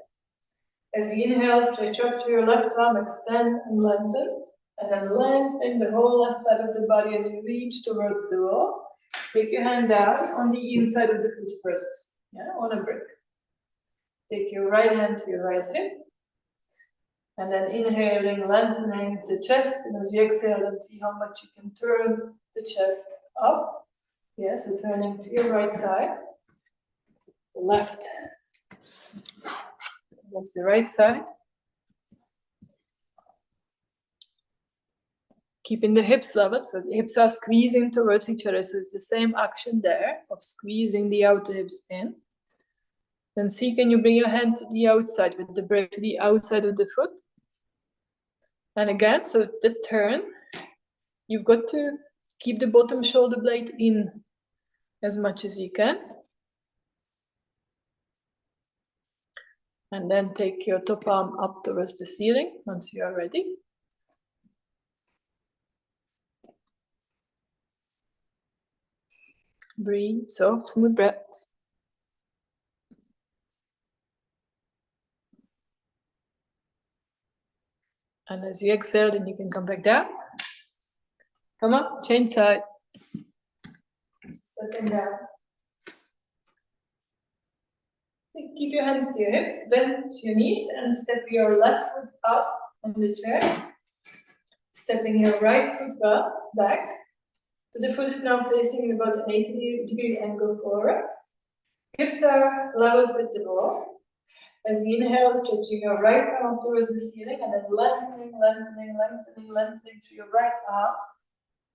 As you inhale, stretch up through your left arm, extend and lengthen, and then lengthen the whole left side of the body as you reach towards the wall. Take your hand down on the inside of the foot first, on a brick. Take your right hand to your right hip, and then inhaling, lengthening the chest, and as you exhale, then see how much you can turn the chest up. So turning to your right side, the left, that's the right side. Keeping the hips level, so the hips are squeezing towards each other, so it's the same action there of squeezing the outer hips in. Then see, can you bring your hand to the outside with the break to the outside of the foot? And again, so the turn, you've got to keep the bottom shoulder blade in as much as you can. And then take your top arm up towards the ceiling once you are ready. Breathe, soft, smooth breaths. And as you exhale, then you can come back down. Come on, change side. Stepping down. Keep your hands to your hips, bend to your knees, and step your left foot up on the chair. Stepping your right foot back. So the foot is now facing about an 80-degree angle forward. Hips are leveled with the wall. As we inhale, stretching your right arm towards the ceiling, and then lengthening through your right arm.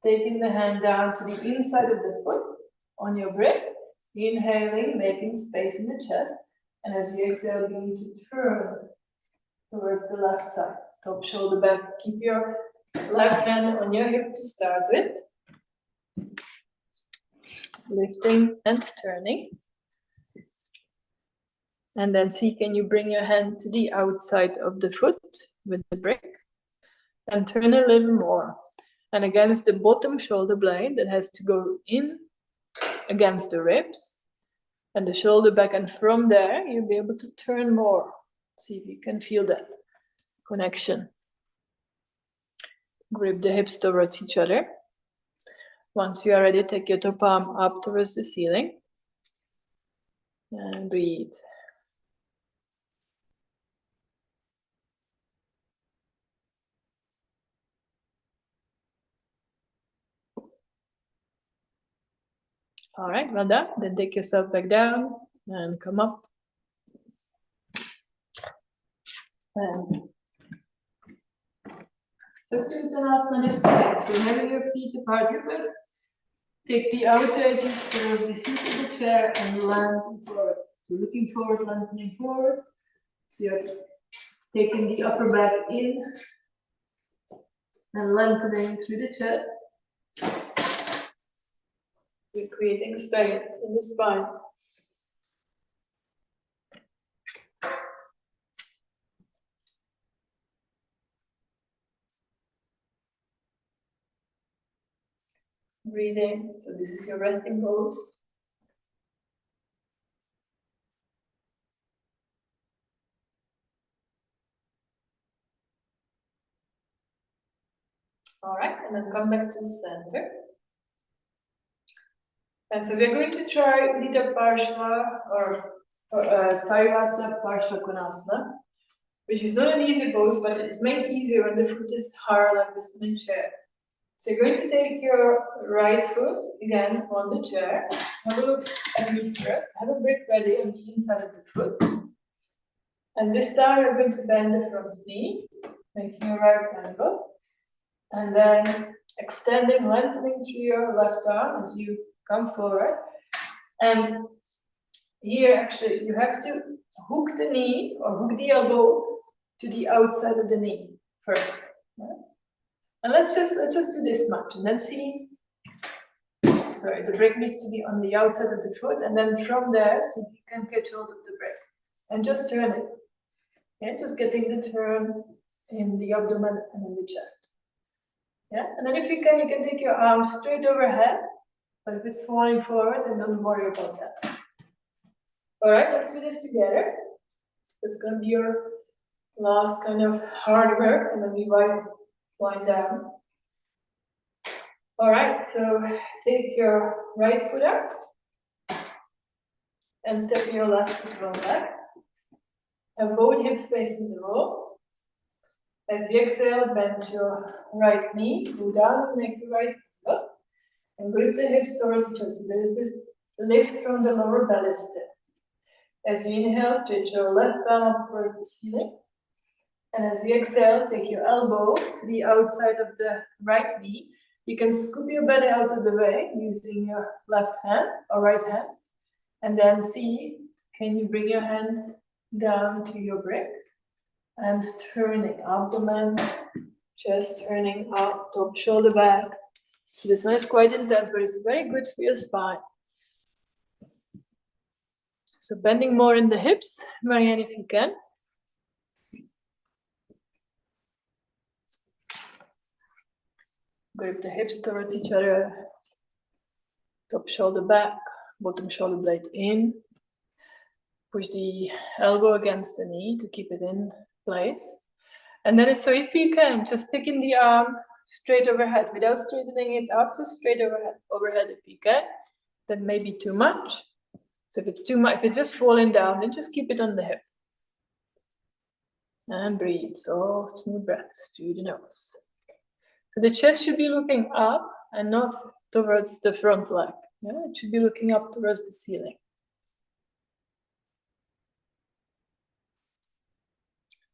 Taking the hand down to the inside of the foot on your grip. Inhaling, making space in the chest. And as you exhale, begin to turn towards the left side. Top shoulder back. Keep your left hand on your hip to start with. Lifting and turning. And then see, can you bring your hand to the outside of the foot with the brick. And turn a little more. And again, it's the bottom shoulder blade that has to go in against the ribs. And the shoulder back, and from there, you'll be able to turn more. See if you can feel that. connection. Grip the hips towards each other. Once you are ready, take your top arm up towards the ceiling. And breathe. All right, well done. Then take yourself back down and come up. And just do Uttanasana this way. So having your feet apart your feet. Take the outer edges towards the seat of the chair and land forward. So looking forward, lengthening forward. So you're taking the upper back in and lengthening through the chest. We're creating space in the spine. Breathing. So this is your resting pose. All right, and then come back to center. And so we're going to try Lita Parshva or Parivata Parshva Konasana, which is not an easy pose, but it's made easier when the foot is hard like this in a chair. So you're going to take your right foot again on the chair. Have a look at me first. Have a brick ready on the inside of the foot. And this time you're going to bend the front knee, making a right angle. And then extending, lengthening through your left arm as you come forward. And here actually you have to hook the knee or hook the elbow to the outside of the knee first. Yeah? And let's just do this much and then see. Sorry, the brick needs to be on the outside of the foot, and then from there, see if you can catch hold of the brick and just turn it. Okay, just getting the turn in the abdomen and in the chest. Yeah, and then if you can take your arms straight overhead. But if it's falling forward, then don't worry about that. All right, let's do this together. That's going to be your last kind of hard work, and then we wind down. All right, so take your right foot up and step your left foot back. And both hips facing the wall. As you exhale, bend your right knee, go down and make the right up. And grip the hips towards each other. So there is this lift from the lower belly still. As you inhale, stretch your left arm up towards the ceiling. And as you exhale, take your elbow to the outside of the right knee. You can scoop your belly out of the way using your left hand or right hand. And then see, can you bring your hand down to your brick and turning abdomen, chest turning up, top shoulder back. So this one is quite intense, but it's very good for your spine. So bending more in the hips, Marianne, if you can. Grip the hips towards each other. Top shoulder back, bottom shoulder blade in. Push the elbow against the knee to keep it in place. And then so if you can, just taking the arm straight overhead without straightening it up, just straight overhead if you can. Then maybe too much. So if it's too much, if it's just falling down, then just keep it on the hip. And breathe, so smooth breaths through the nose. So the chest should be looking up and not towards the front leg. Yeah, it should be looking up towards the ceiling.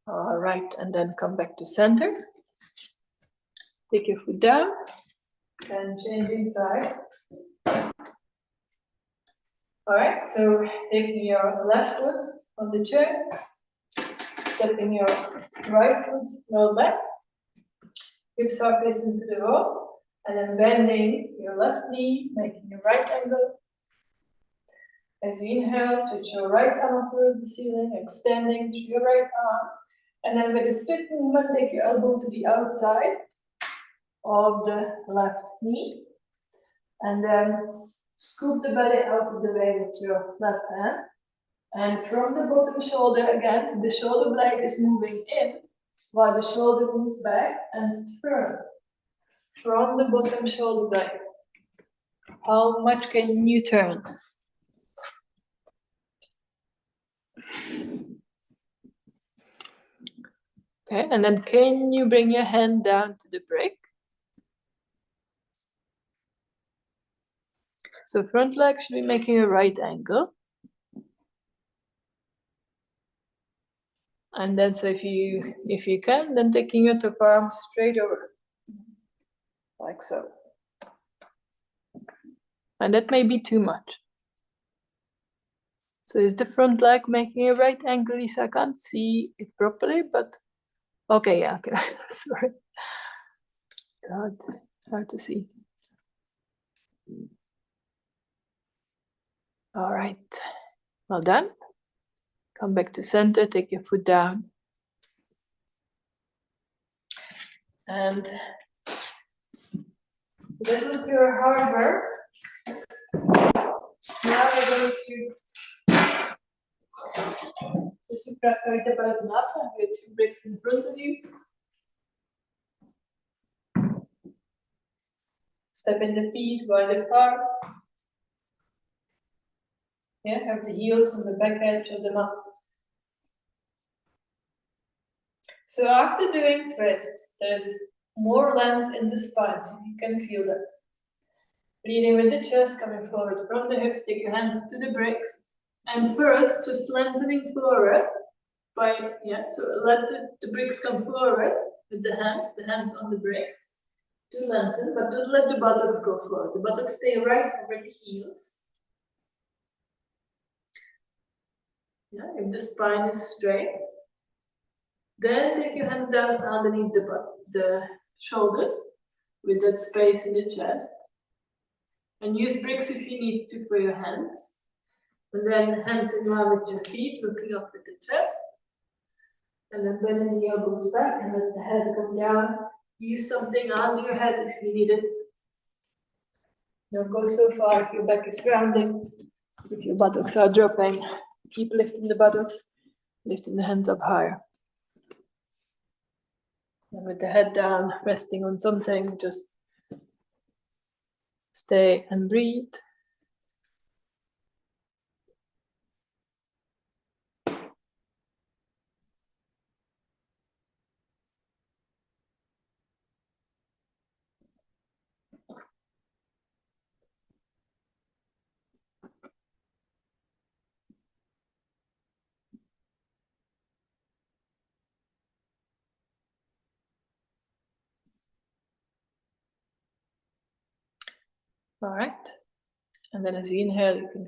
All right, and then come back to center. Take your foot down and changing sides. All right, so taking your left foot on the chair, stepping your right foot well back, hips are facing to the wall, and then bending your left knee, making a right angle. As you inhale, stretch your right arm up towards the ceiling, extending through your right arm. And then with a stiff movement, take your elbow to the outside of the left knee. And then scoop the belly out of the way with your left hand. And from the bottom shoulder, again, the shoulder blade is moving in. while the shoulder moves back and turn from the bottom shoulder blade. How much can you turn? Okay, and then can you bring your hand down to the brick? So front leg should be making a right angle. And then so if you can, then taking your top arm straight over. Like so. And that may be too much. So is the front leg making a right angle? Lisa, I can't see it properly, but okay, yeah, okay. Sorry. It's hard to see. All right, well done. Come back to center, take your foot down. And that was your hard work. Now we're going to Suprasarita Bharatanasan with 2 bricks in front of you. Step in the feet wide apart. Yeah, have the heels on the back edge of the mat. So after doing twists, there's more length in the spine, so you can feel that. Leading with the chest, coming forward from the hips, take your hands to the bricks. And first, just lengthening forward by, so let the bricks come forward with the hands on the bricks to lengthen, but don't let the buttocks go forward. The buttocks stay right over the heels. Yeah, if the spine is straight. Then take your hands down underneath the shoulders with that space in the chest. And use bricks if you need to for your hands. And then hands in line with your feet, looking up at the chest. And then bending the elbows back and let the head come down. Use something under your head if you need it. Don't go so far if your back is rounding. If your buttocks are dropping, keep lifting the buttocks, lifting the hands up higher. And with the head down, resting on something, just stay and breathe. All right. And then as you inhale, you can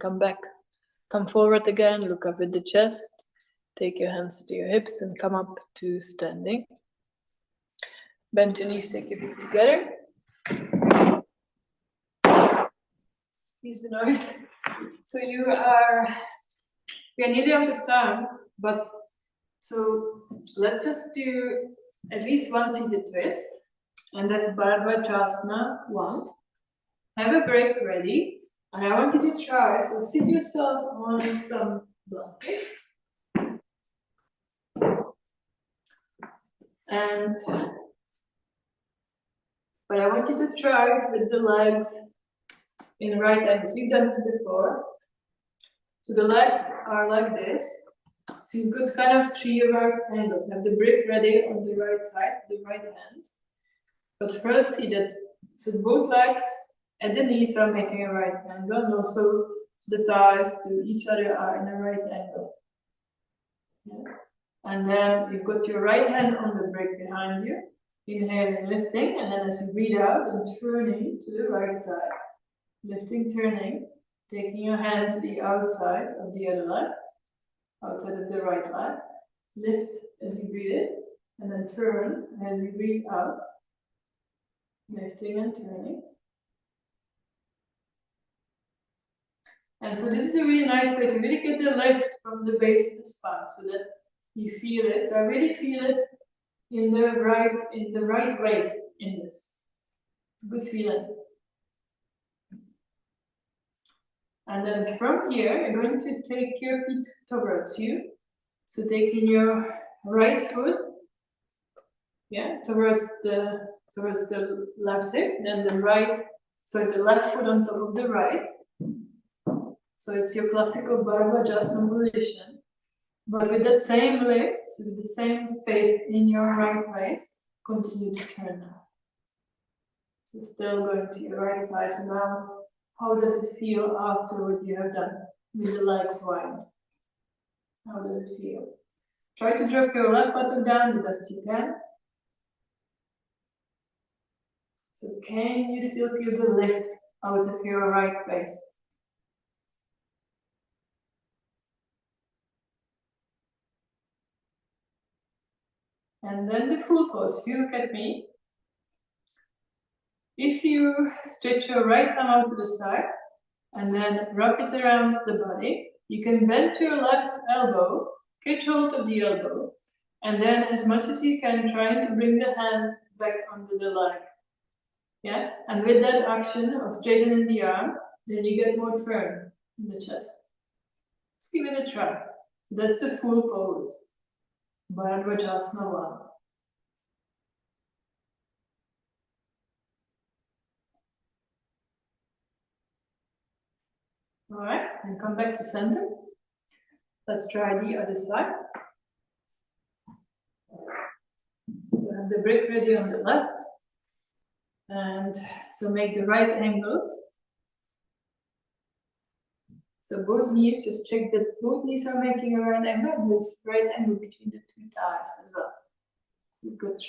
come forward again, look up at the chest, take your hands to your hips and come up to standing. Bend your knees, take your feet together. Excuse the noise. So we are nearly out of time, but so let's just do at least one seated twist, and that's Bharadvajasana 1. Have a break ready. And I want you to try, so sit yourself on some blanket. But I want you to try it with the legs in right angles. You've done it before. So the legs are like this. So you've got kind of 3 right angles. Have the brick ready on the right side, the right hand. But first see that, so both legs and the knees are making a right angle, and also the thighs to each other are in a right angle. Yeah. And then you've got your right hand on the brick behind you, inhaling, lifting, and then as you breathe out and turning to the right side, lifting, turning, taking your hand to the outside of the other leg, outside of the right leg, lift as you breathe in, and then turn as you breathe out, lifting and turning. And so this is a really nice way to really get the lift from the base of the spine so that you feel it. So I really feel it in the right waist in this. It's a good feeling. And then from here, you're going to take your feet towards you. So taking your right foot Yeah, towards the left hip, then the left foot on top of the right. So it's your classical barbell adjustment position. But with that same lift, so with the same space in your right waist, continue to turn now. So still going to your right side. So now, how does it feel after what you have done with the legs wide? How does it feel? Try to drop your left buttock down the best you can. So can you still feel the lift out of your right waist? And then the full pose. If you look at me, if you stretch your right arm out to the side and then wrap it around the body, you can bend to your left elbow, catch hold of the elbow, and then as much as you can, trying to bring the hand back onto the leg. Yeah, and with that action of straightening the arm, then you get more turn in the chest. Just give it a try. That's the full pose. Bharadwajasana 1. Alright, and come back to center. Let's try the other side. So have the brick ready on the left. And so make the right angles. So both knees, just check that both knees are making a right angle, and this right angle between the two thighs as well. You've got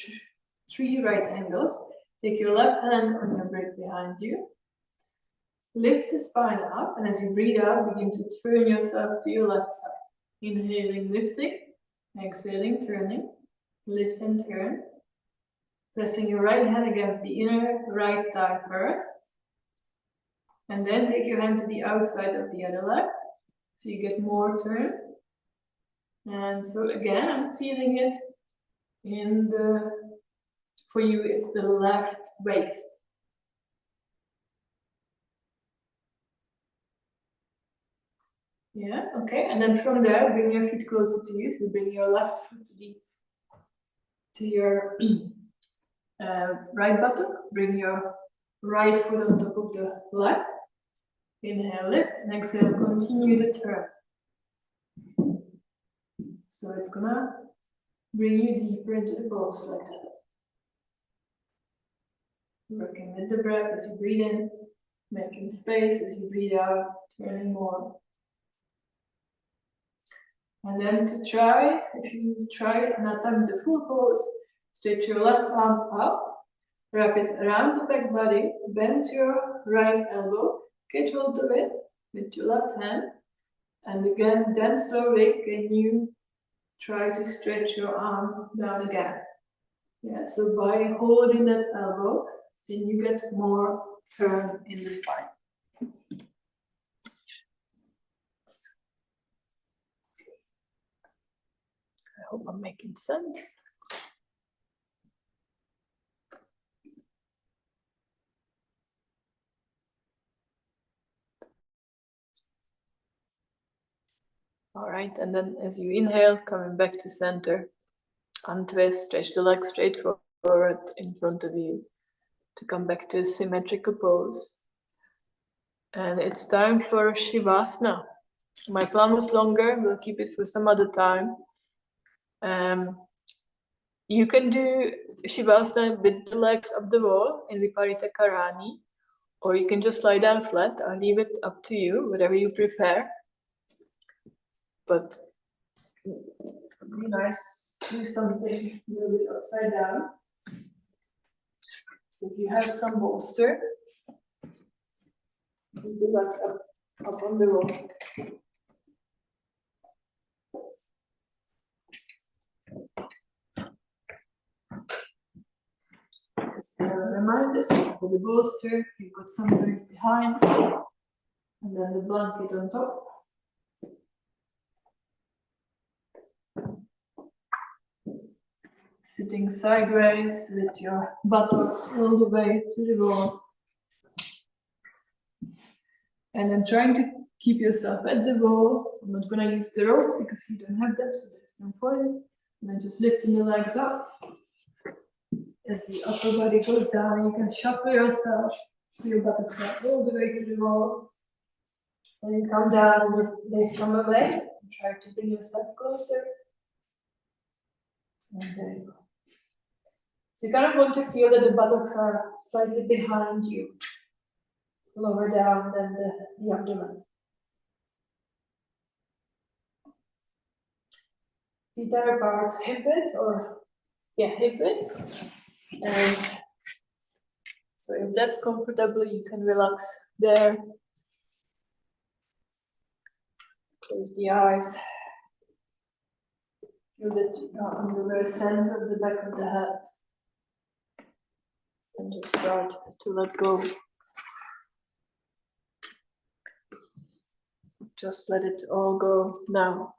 3 right angles. Take your left hand on your brick behind you. Lift the spine up, and as you breathe out, begin to turn yourself to your left side. Inhaling, lifting, exhaling, turning, lift and turn. Pressing your right hand against the inner right thigh first. And then take your hand to the outside of the other leg, so you get more turn. And so again, I'm feeling it in the, for you it's the left waist. Yeah, okay, and then from there, bring your feet closer to you, so bring your left foot to your right buttock, bring your right foot on top of the left. Inhale, lift, and exhale, continue the turn. So it's gonna bring you deeper into the pose like that. Working with the breath as you breathe in, making space as you breathe out, turning more. And then to try, if you try another time the full pose, stretch your left arm out, wrap it around the back body, bend your right elbow, catch hold of it with your left hand, and again, then slowly can you try to stretch your arm down again. Yeah, so by holding that elbow, then you get more turn in the spine. I hope I'm making sense. All right, and then as you inhale, coming back to center, untwist, stretch the legs straight forward in front of you to come back to a symmetrical pose. And it's time for Shavasana. My plan was longer, we'll keep it for some other time. You can do Shavasana with the legs up the wall in Viparita Karani, or you can just lie down flat. I'll leave it up to you, whatever you prefer. But it'd be nice to do something a little bit upside down. So if you have some bolster, put the legs up on the wall. Remind us for the bolster, you've got something behind, and then the blanket on top. Sitting sideways with your buttock all the way to the wall. And then trying to keep yourself at the wall. I'm not going to use the rope because you don't have them, so there's no point. And then just lifting the legs up. as the upper body goes down, you can shuffle yourself so your buttocks are all the way to the wall. And you come down and they come away. And try to bring yourself closer. And there you go. So you kind of want to feel that the buttocks are slightly behind you, lower down than the abdomen. Feet are apart, hip width, hip width. And so if that's comfortable, you can relax there. Close the eyes. Feel that you're on the very center of the back of the head. And just start to let go. Just let it all go now.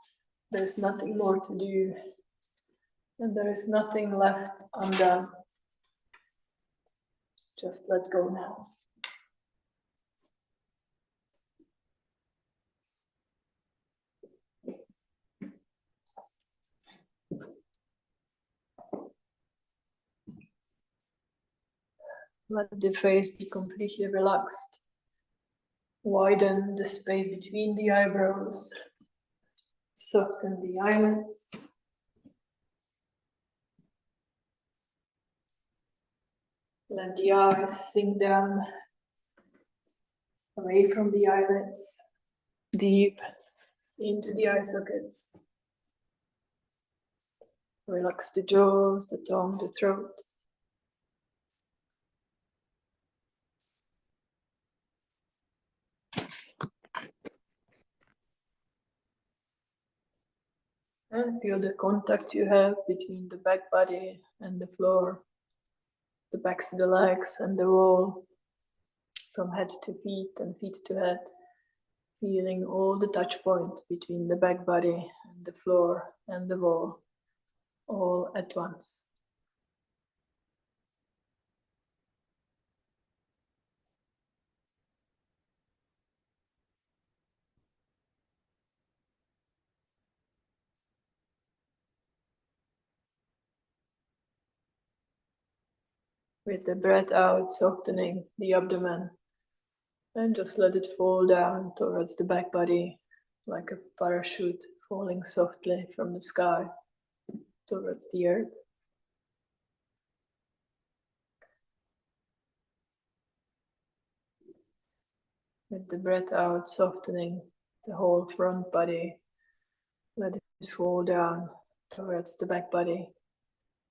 There's nothing more to do. And there is nothing left undone. Just let go now. Let the face be completely relaxed. Widen the space between the eyebrows. Soften the eyelids. Let the eyes sink down away from the eyelids, deep into the eye sockets. Relax the jaws, the tongue, the throat. And feel the contact you have between the back body and the floor, the backs of the legs and the wall, from head to feet and feet to head, feeling all the touch points between the back body and the floor and the wall, all at once. With the breath out, softening the abdomen. And just let it fall down towards the back body, like a parachute falling softly from the sky towards the earth. With the breath out, softening the whole front body, let it fall down towards the back body.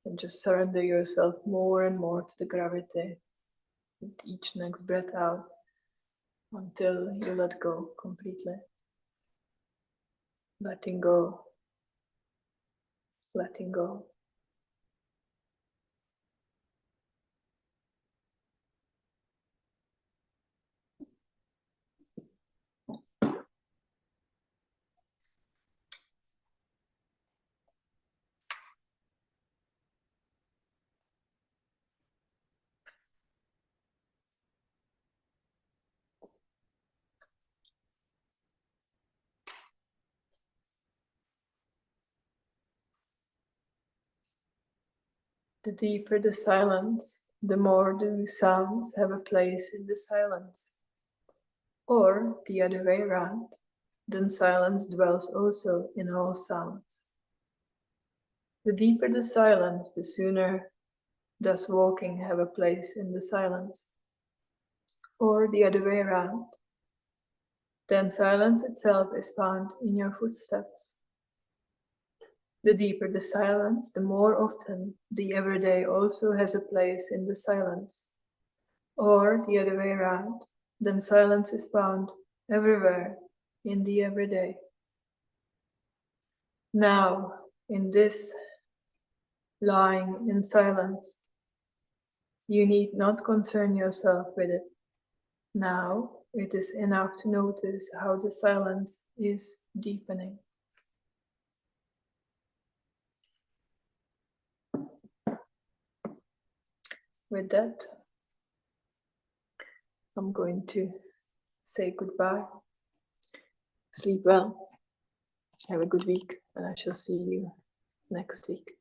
And just surrender yourself more and more to the gravity with each next breath out until you let go completely. Letting go. Letting go. The deeper the silence, the more the sounds have a place in the silence. Or the other way around, then silence dwells also in all sounds. The deeper the silence, the sooner does walking have a place in the silence. Or the other way around, then silence itself is found in your footsteps. The deeper the silence, the more often the everyday also has a place in the silence. Or the other way around, then silence is found everywhere in the everyday. Now, in this lying in silence, you need not concern yourself with it. Now, it is enough to notice how the silence is deepening. With that, I'm going to say goodbye. Sleep well. Have a good week, and I shall see you next week.